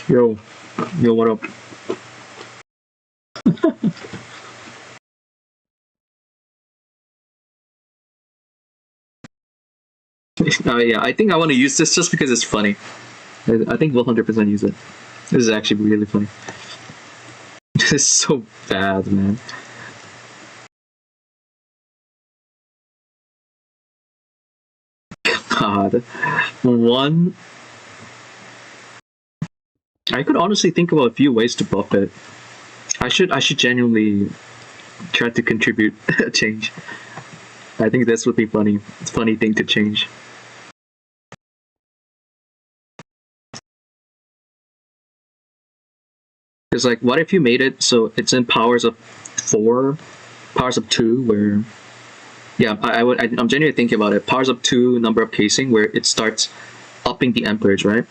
Yo, what up? Yeah, I think I want to use this just because it's funny. I think we'll 100% use it. This is actually really funny. This is so bad, man. God. One... I could honestly think about a few ways to buff it. I should genuinely try to contribute a change. I think this would be funny. It's a funny thing to change. It's like, what if you made it so it's in powers of 4, powers of 2, where... Yeah, I'm genuinely thinking about it. Powers of 2 number of casing, where it starts upping the amperage, right?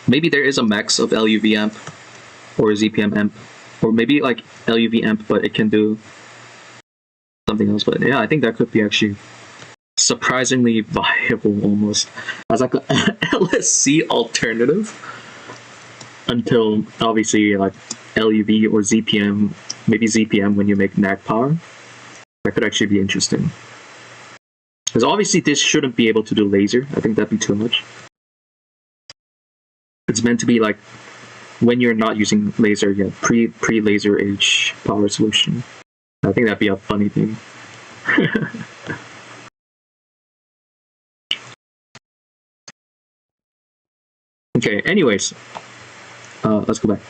Maybe there is a max of LUV amp, or ZPM amp, or maybe like LUV amp, but it can do something else. But yeah, I think that could be actually surprisingly viable, almost, as like an L.E.S.U alternative. Until, obviously, like LUV or ZPM, maybe ZPM when you make NAC power. That could actually be interesting. Because obviously this shouldn't be able to do laser. I think that'd be too much. It's meant to be like when you're not using laser yet, pre-laser age power solution. I think that'd be a funny thing. Okay, anyways, let's go back.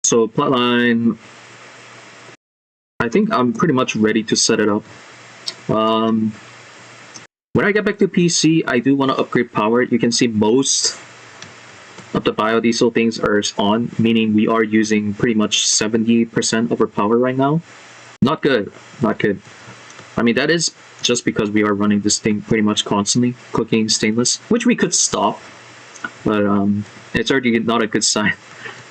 So plotline, I think I'm pretty much ready to set it up. When I get back to PC, I do want to upgrade power. You can see most of the biodiesel things are on, meaning we are using pretty much 70% of our power right now. Not good, not good. I mean, that is just because we are running this thing pretty much constantly, cooking stainless, which we could stop, but it's already not a good sign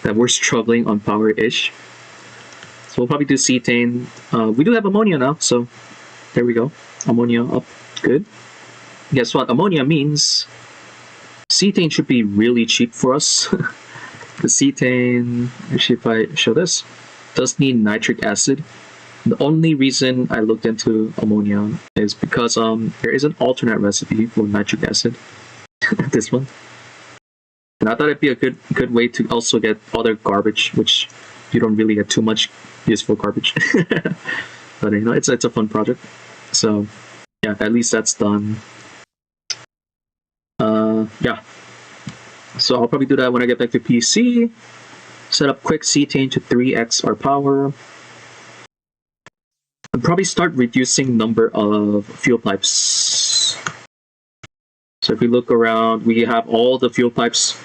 that we're struggling on power-ish. So we'll probably do cetane. We do have ammonia now, so there we go. Ammonia up, good. Guess what? Ammonia means cetane should be really cheap for us. The cetane, actually if I show this, does need nitric acid. The only reason I looked into ammonia is because there is an alternate recipe for nitric acid. This one. And I thought it'd be a good way to also get other garbage, which you don't really get too much useful garbage. But you know, it's a fun project. So yeah, at least that's done. Yeah. So I'll probably do that when I get back to PC. Set up quick cetane to 3x our power. And probably start reducing number of fuel pipes. So if we look around, we have all the fuel pipes.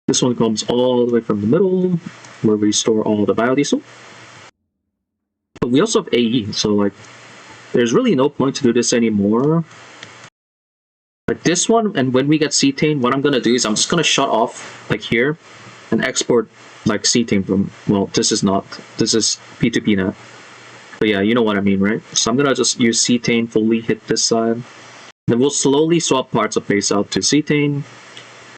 This one comes all the way from the middle, where we store all the biodiesel. But we also have AE, so like, there's really no point to do this anymore. Like this one, and when we get cetane, what I'm gonna do is I'm just gonna shut off like here and export like cetane from, well, this is P2P now. But yeah, you know what I mean, right? So I'm gonna just use cetane fully, hit this side. Then we'll slowly swap parts of base out to cetane.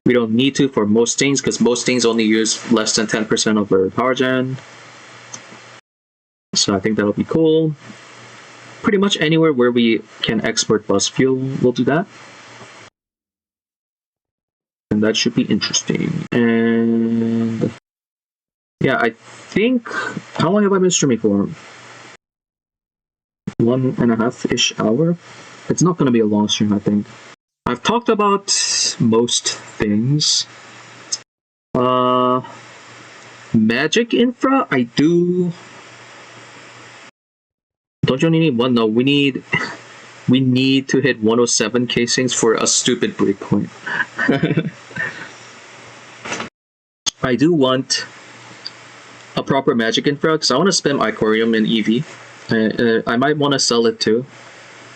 We don't need to for most things, because most things only use less than 10% of our power gen. So I think that'll be cool. Pretty much anywhere where we can export bus fuel, we'll do that. And that should be interesting. And yeah, I think, how long have I been streaming for? 1.5-ish hour. It's not going to be a long stream, I think. I've talked about most things. Magic infra, I do. Don't you only need one? No, we need to hit 107 casings for a stupid breakpoint. I do want a proper magic infra because I want to spam Icorium in EV. I might want to sell it too.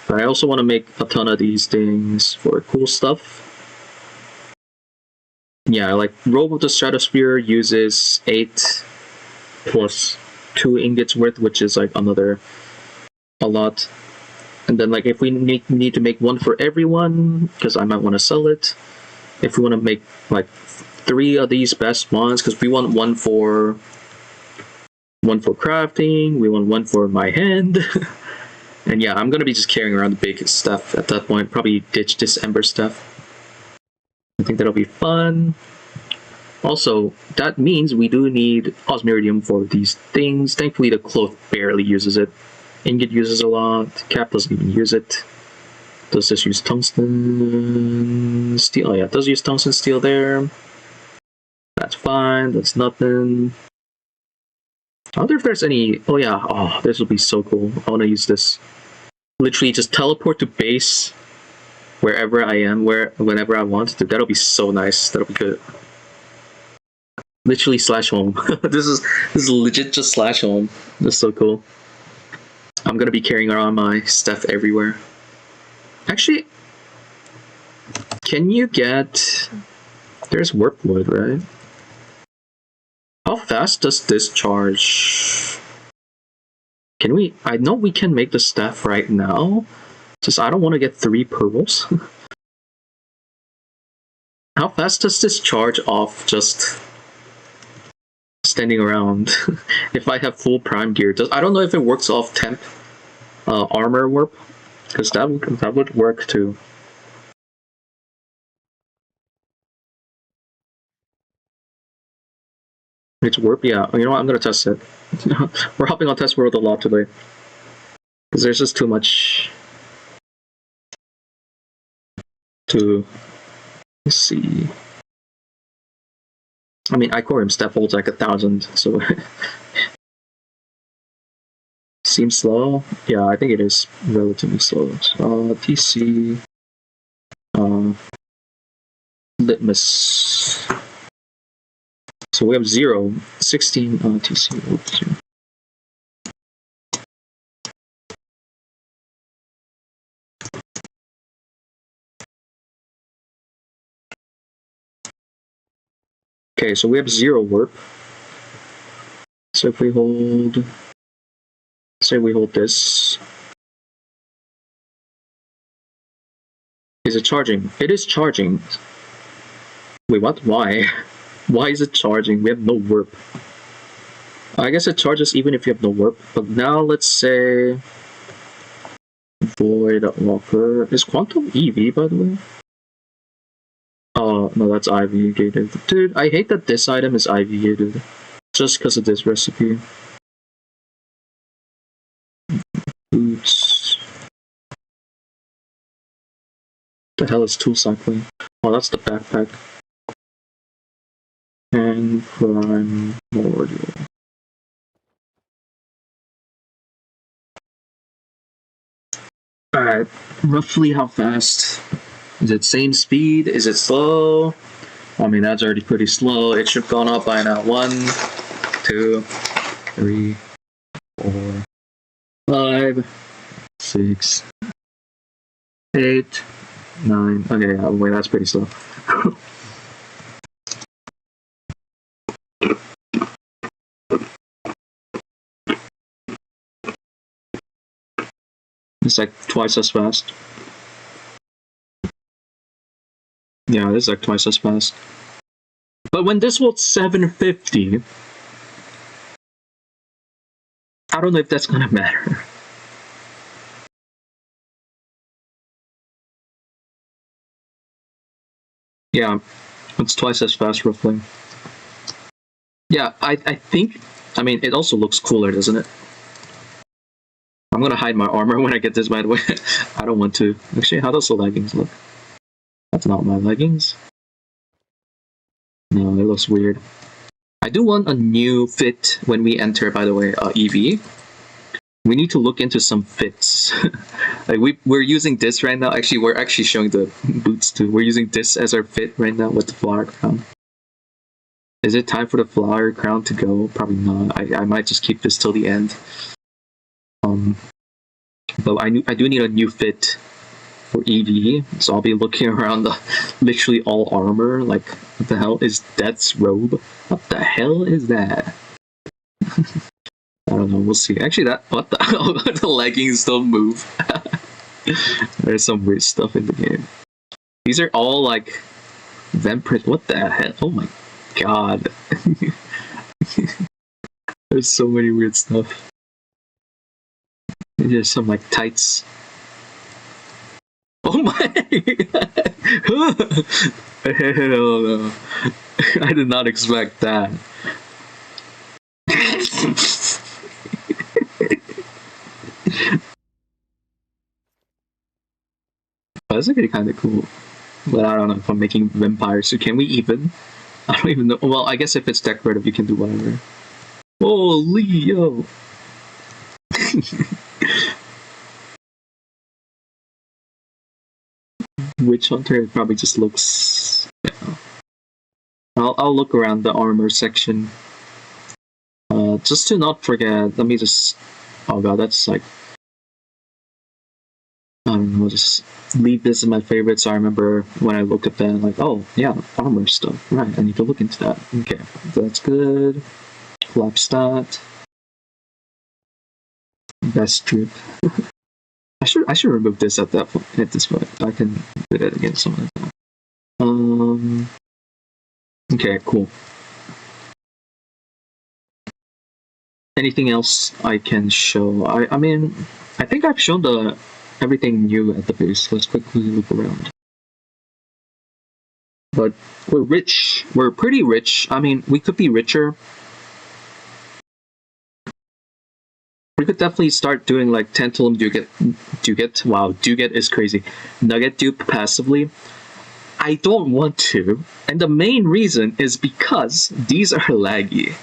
But I also want to make a ton of these things for cool stuff. Yeah, like Robe of the Stratosphere uses 8 plus 2 ingots worth, which is like a lot. And then like if we need to make one for everyone, because I might want to sell it. If we want to make like 3 of these best ones, because we want one for crafting, we want one for my hand. And yeah, I'm gonna be just carrying around the big stuff at that point. Probably ditch this ember stuff. I think that'll be fun. Also, that means we do need osmiridium for these things. Thankfully, the cloth barely uses it. Ingot uses a lot. Cap doesn't even use it. Does this use tungsten steel? Oh yeah, it does use tungsten steel there. That's fine. That's nothing. I wonder if there's any. Oh yeah. Oh, this will be so cool. I want to use this. Literally, just teleport to base wherever I am, whenever I want. Dude, that'll be so nice. That'll be good. Literally slash home. This is legit just slash home. That's so cool. I'm gonna be carrying around my stuff everywhere. Actually, can you get? There's warpwood, right? How fast does this charge? Can we? I know we can make the staff right now. Just I don't want to get 3 pearls. How fast does this charge off just standing around? If I have full prime gear, I don't know if it works off temp armor warp, because that would work too. It's warp, yeah. You know what? I'm gonna test it. We're hopping on test world a lot today because there's just too much to see. I mean, Icorium step holds like 1,000, so seems slow. Yeah, I think it is relatively slow. TC litmus. So we have 0, 16 TC. Oops. Okay, so we have 0 warp. So if we hold, say we hold this, is it charging? It is charging. Wait, what? Why? Why is it charging? We have no warp. I guess it charges even if you have no warp. But now let's say void walker. Is quantum EV, by the way? Oh, no, that's IV gated. Dude, I hate that this item is IV gated. Just because of this recipe. Oops. The hell is tool cycling? Oh, that's the backpack. And primordial. Alright, roughly how fast? Is it same speed? Is it slow? I mean, that's already pretty slow. It should have gone up by now. 1, 2, 3, 4, 5, 6, 8, 9. Okay, yeah, wait, that's pretty slow. It's like twice as fast. Yeah, it's like twice as fast. But when this was 750, I don't know if that's gonna matter. Yeah, it's twice as fast roughly. Yeah, I think, I mean, it also looks cooler, doesn't it? I'm gonna hide my armor when I get this, by the way. I don't want to. Actually, how does the leggings look? That's not my leggings. No, it looks weird. I do want a new fit when we enter, by the way, EV. We need to look into some fits. Like we're using this right now. Actually, we're actually showing the boots too. We're using this as our fit right now with the flower crown. Is it time for the flower crown to go? Probably not. I might just keep this till the end. But I do need a new fit for EV, so I'll be looking around the literally all armor. Like, what the hell is Death's robe? What the hell is that? I don't know. We'll see. Actually, what the the leggings don't move. There's some weird stuff in the game. These are all like Vemprint. What the hell? Oh my god. There's so many weird stuff. There's some like tights. Oh my god! Hell no. I did not expect that. That's actually kind of cool. But I don't know if I'm making vampires, so can we even? I don't even know. Well, I guess if it's decorative, you can do whatever. Holy yo! Witch Hunter probably just looks. Yeah. I'll look around the armor section. Just to not forget. Let me just. Oh god, that's like. I don't know. Just leave this in my favorites. So I remember when I look at that, like, oh yeah, armor stuff. Right, I need to look into that. Okay, that's good. Flap stat. Best strip. I should remove this at this point. I can do that again some other time. Okay, cool. Anything else I can show? I mean, I think I've shown everything new at the base. Let's quickly look around. But we're rich. We're pretty rich. I mean, we could be richer. We could definitely start doing like tantalum Nugget. Wow, Nugget is crazy. Nugget dupe passively. I don't want to, and the main reason is because these are laggy.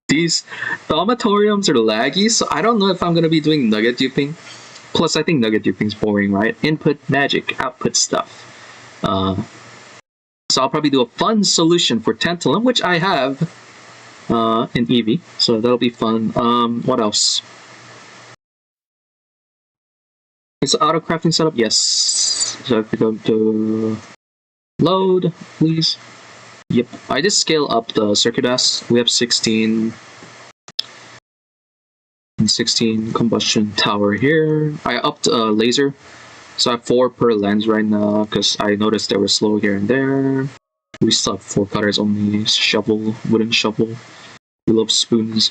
The amatoriums are laggy, so I don't know if I'm gonna be doing nugget duping. Plus, I think nugget duping is boring, right? Input magic, output stuff. So I'll probably do a fun solution for tantalum, which I have in Eevee, so that'll be fun. What else? Is auto crafting setup? Yes. So if we go to load, please. Yep, I just scale up the circuit S. We have 16 combustion tower here. I upped laser, so I have 4 per lens right now because I noticed they were slow here and there. We still have 4 cutters only. Shovel, wooden shovel. We love spoons.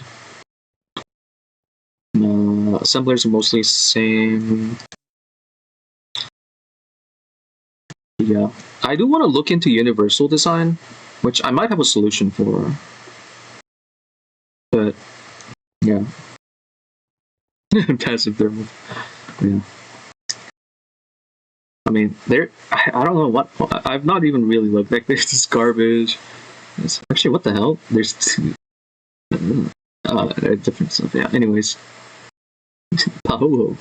Assemblers are mostly same. Yeah, I do want to look into universal design, which I might have a solution for. But yeah, passive thermal. Yeah. I mean, I don't know what. I've not even really looked. Like, there's this garbage. Actually, what the hell? There's two. Different stuff. Yeah. Anyways. Paolo.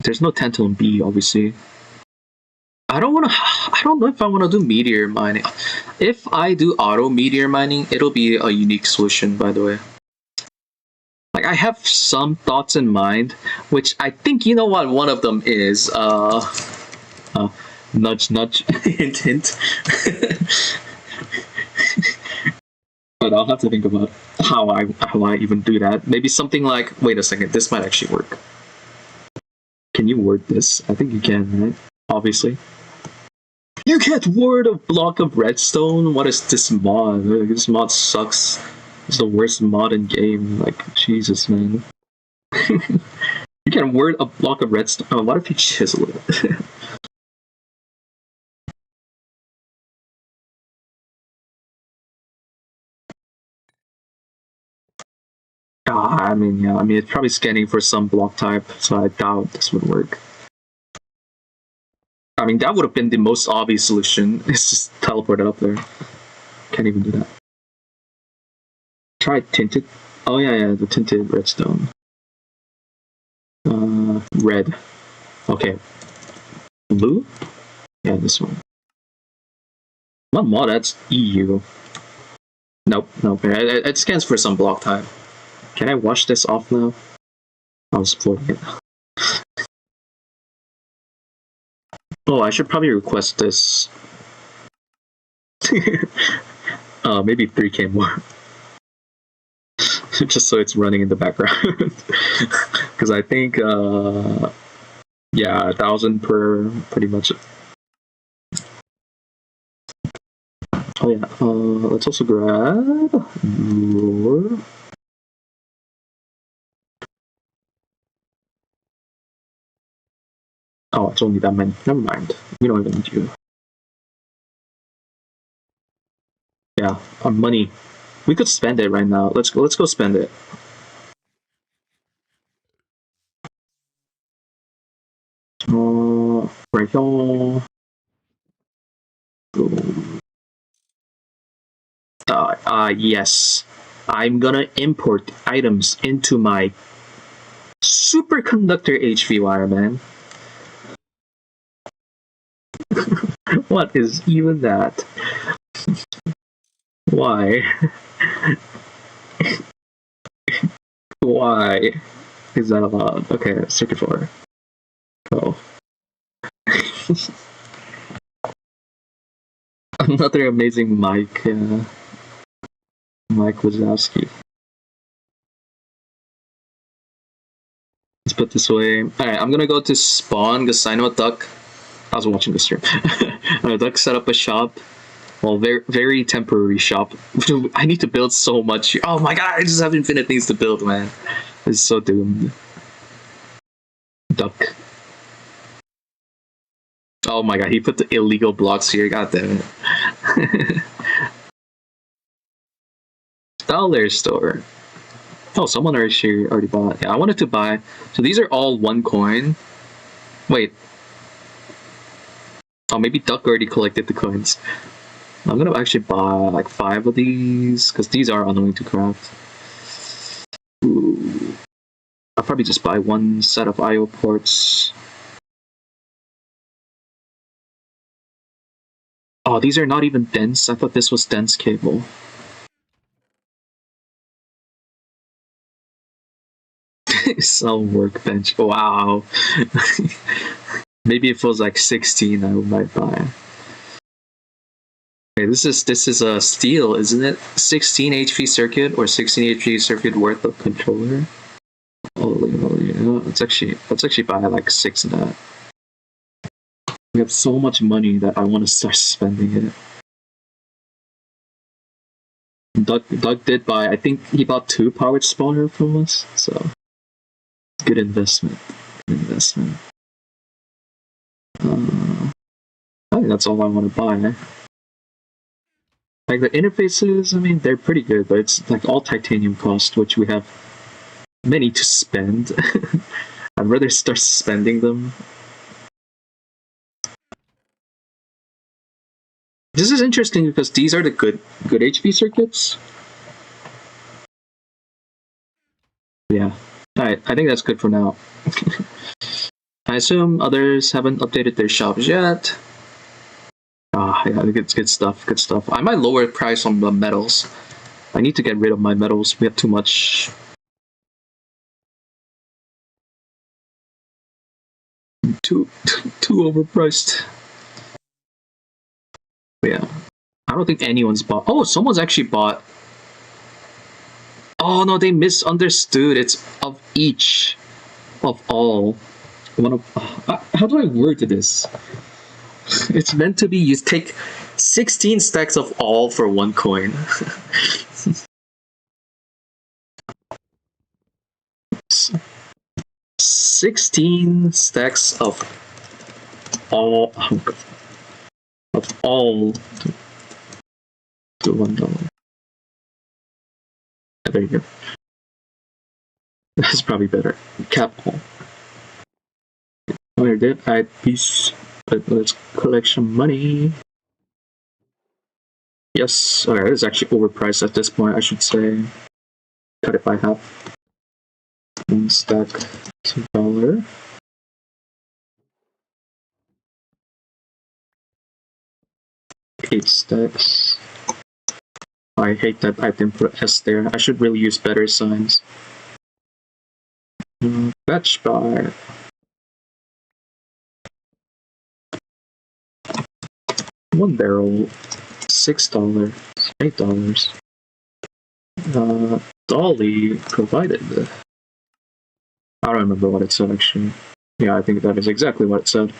There's no tantalum B, obviously. I don't know if I want to do meteor mining. If I do auto meteor mining, it'll be a unique solution, by the way. Like, I have some thoughts in mind, which I think, you know what, one of them is, nudge, nudge, hint, hint. But I'll have to think about how I even do that. Maybe something like, wait a second, this might actually work. Can you word this? I think you can, right? Obviously. You can't word a block of redstone? What is this mod? This mod sucks. It's the worst mod in game. Like, Jesus, man. You can word a block of redstone. Oh, what if you chisel it? I mean, yeah. I mean, it's probably scanning for some block type, so I doubt this would work. I mean, that would have been the most obvious solution. It's just teleport it up there. Can't even do that. Try tinted. Oh yeah, the tinted redstone. Red. Okay. Blue? Yeah, this one. What mod? That's EU. Nope. It scans for some block type. Can I wash this off now? I was floating it. Oh, I should probably request this. Maybe 3K more. Just so it's running in the background. Because I think, yeah, 1,000 per, pretty much. Oh yeah, let's also grab your... Oh, it's only that many. Never mind. We don't even need you. Yeah, our money. We could spend it right now. Let's go spend it. Right here. Yes. I'm gonna import items into my superconductor HV wire, man. What is even that? Why? Why is that allowed? Okay, circuit floor. Oh. Another amazing Mike. Mike Wazowski. put this away. Alright, I'm gonna go to spawn because I know a duck. I was watching the stream. A duck set up a shop. Well, very temporary shop. I need to build so much. Oh my god, I just have infinite things to build, man. This is so doomed. Duck. Oh my god, he put the illegal blocks here. God damn it. Dollar store. Oh, someone already bought. Yeah, I wanted to buy. So these are all 1 coin. Wait. Oh, maybe Duck already collected the coins. I'm gonna actually buy like 5 of these because these are annoying to craft. Ooh. I'll probably just buy 1 set of IO ports. Oh, these are not even dense. I thought this was dense cable. Some workbench. Wow. Maybe if it was like 16, I might buy. Okay, this is a steel, isn't it? 16 HP circuit or 16 HP circuit worth of controller. Holy moly! Let's actually buy like 6 of that. We have so much money that I want to start spending it. Doug did buy. I think he bought 2 powered spawner from us. So good investment. Good investment. I think that's all I want to buy. Like the interfaces, I mean, they're pretty good, but it's like all titanium cost, which we have many to spend. I'd rather start spending them. This is interesting because these are the good HP circuits. Yeah, alright, I think that's good for now. I assume others haven't updated their shops yet. Ah, yeah, it's good stuff, good stuff. I might lower the price on the metals. I need to get rid of my metals. We have too much. Too overpriced. But yeah, I don't think anyone's bought. Oh, someone's actually bought. Oh no, they misunderstood. It's of each, of all. One of. How do I word this? It's meant to be you take 16 stacks of all for 1 coin. 16 stacks of all to $1. There you go. That's probably better. Cap all. Oh, did I piece? But let's collect some money. Yes, okay, it's actually overpriced at this point, I should say. Cut it by half. 1 stack, $2. 8 stacks. I hate that I didn't put S there. I should really use better signs. Fetch by. $1 barrel, $6, $8. Dolly provided. I don't remember what it said actually. Yeah, I think that is exactly what it said.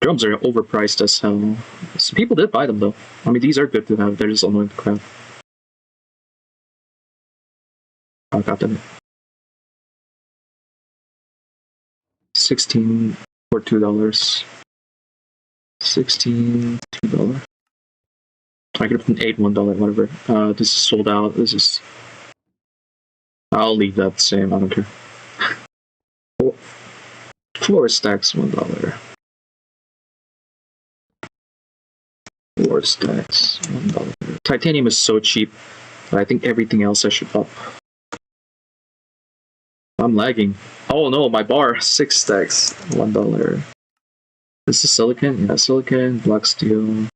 Drums are overpriced as hell. Some people did buy them though. I mean, these are good to have. They're just annoying to craft. I got them. 16 for $2. 16, $2. I could have been 8, $1, whatever. This is sold out. This is. I'll leave that same. I don't care. 4 stacks, $1. 4 stacks, $1. Titanium is so cheap, but I think everything else I should up. I'm lagging. Oh no, my bar, 6 stacks, $1. This is silicon? Yeah, silicon, black steel.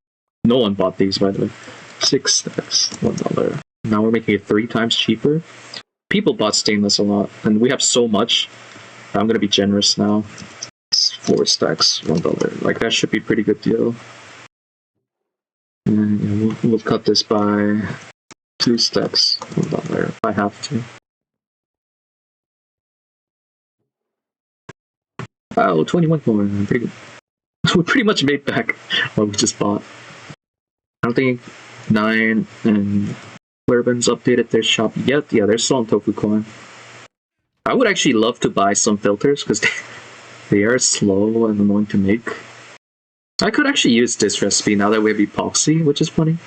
No one bought these, by the way. 6 stacks, $1. Now we're making it 3 times cheaper. People bought stainless a lot, and we have so much. I'm gonna be generous now. 4 stacks, $1. Like, that should be a pretty good deal. And yeah, we'll cut this by 2 stacks, $1. If I have to. Oh, 21 coin. Pretty good. We pretty much made back what we just bought. I don't think 9 and Urban's updated their shop yet. Yeah, they're still on Tofu coin. I would actually love to buy some filters because they are slow and annoying to make. I could actually use this recipe now that we have epoxy, which is funny.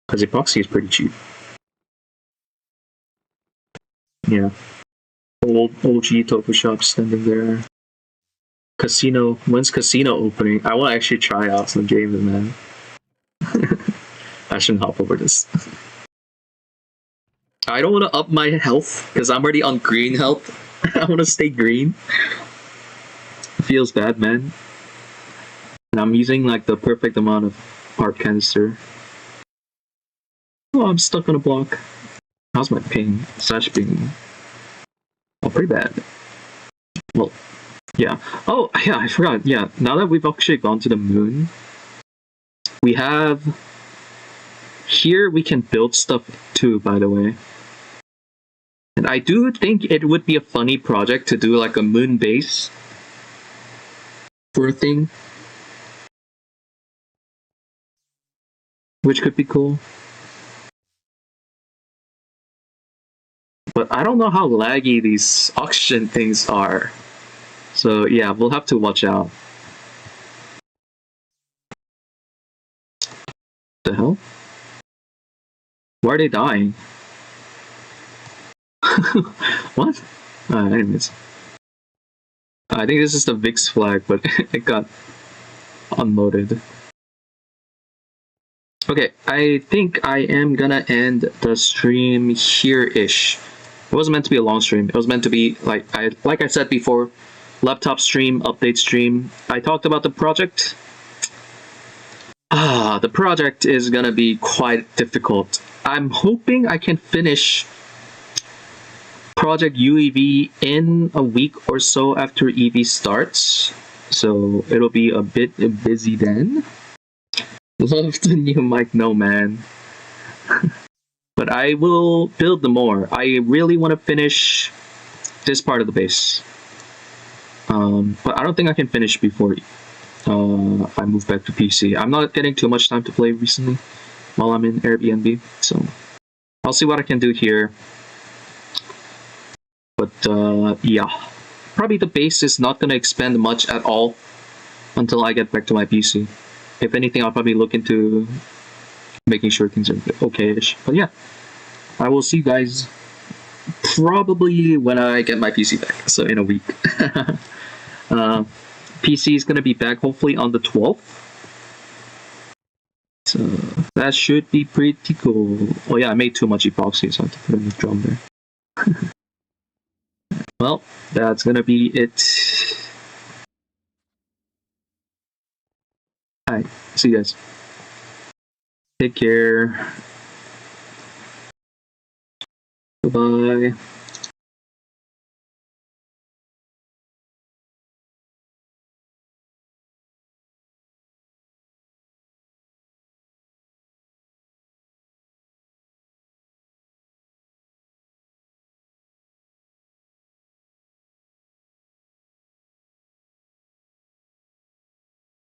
Because epoxy is pretty cheap. Yeah. Old OG tofu shop standing there. Casino. When's casino opening? I want to actually try out some games, man. I shouldn't hop over this. I don't want to up my health because I'm already on green health. I want to stay green. Feels bad, man. And I'm using like the perfect amount of art canister. Oh, I'm stuck on a block. How's my ping? Slash ping. Oh, pretty bad. Well, yeah. Oh, yeah, I forgot. Yeah, now that we've actually gone to the moon, we have... Here we can build stuff too, by the way. And I do think it would be a funny project to do like a moon base for a thing. Which could be cool. But I don't know how laggy these auction things are. So yeah, we'll have to watch out. The hell? Why are they dying? What? Anyways. I think this is the VIX flag, but it got unloaded. Okay, I think I am gonna end the stream here-ish. It wasn't meant to be a long stream. It was meant to be, like I said before, laptop stream, update stream. I talked about the project. The project is gonna be quite difficult. I'm hoping I can finish Project UEV in a week or so after EV starts. So it'll be a bit busy then. Love the new mic, no man. But I will build them more. I really want to finish this part of the base. But I don't think I can finish before I move back to PC. I'm not getting too much time to play recently while I'm in Airbnb, so I'll see what I can do here. But yeah, probably the base is not going to expand much at all until I get back to my PC. If anything, I'll probably look into making sure things are okay-ish. But yeah, I will see you guys probably when I get my PC back, so in a week. PC is going to be back hopefully on the 12th. So that should be pretty cool. Oh yeah, I made too much epoxy, so I have to put in the drum there. Well, that's going to be it. Alright, see you guys. Take care. Bye-bye.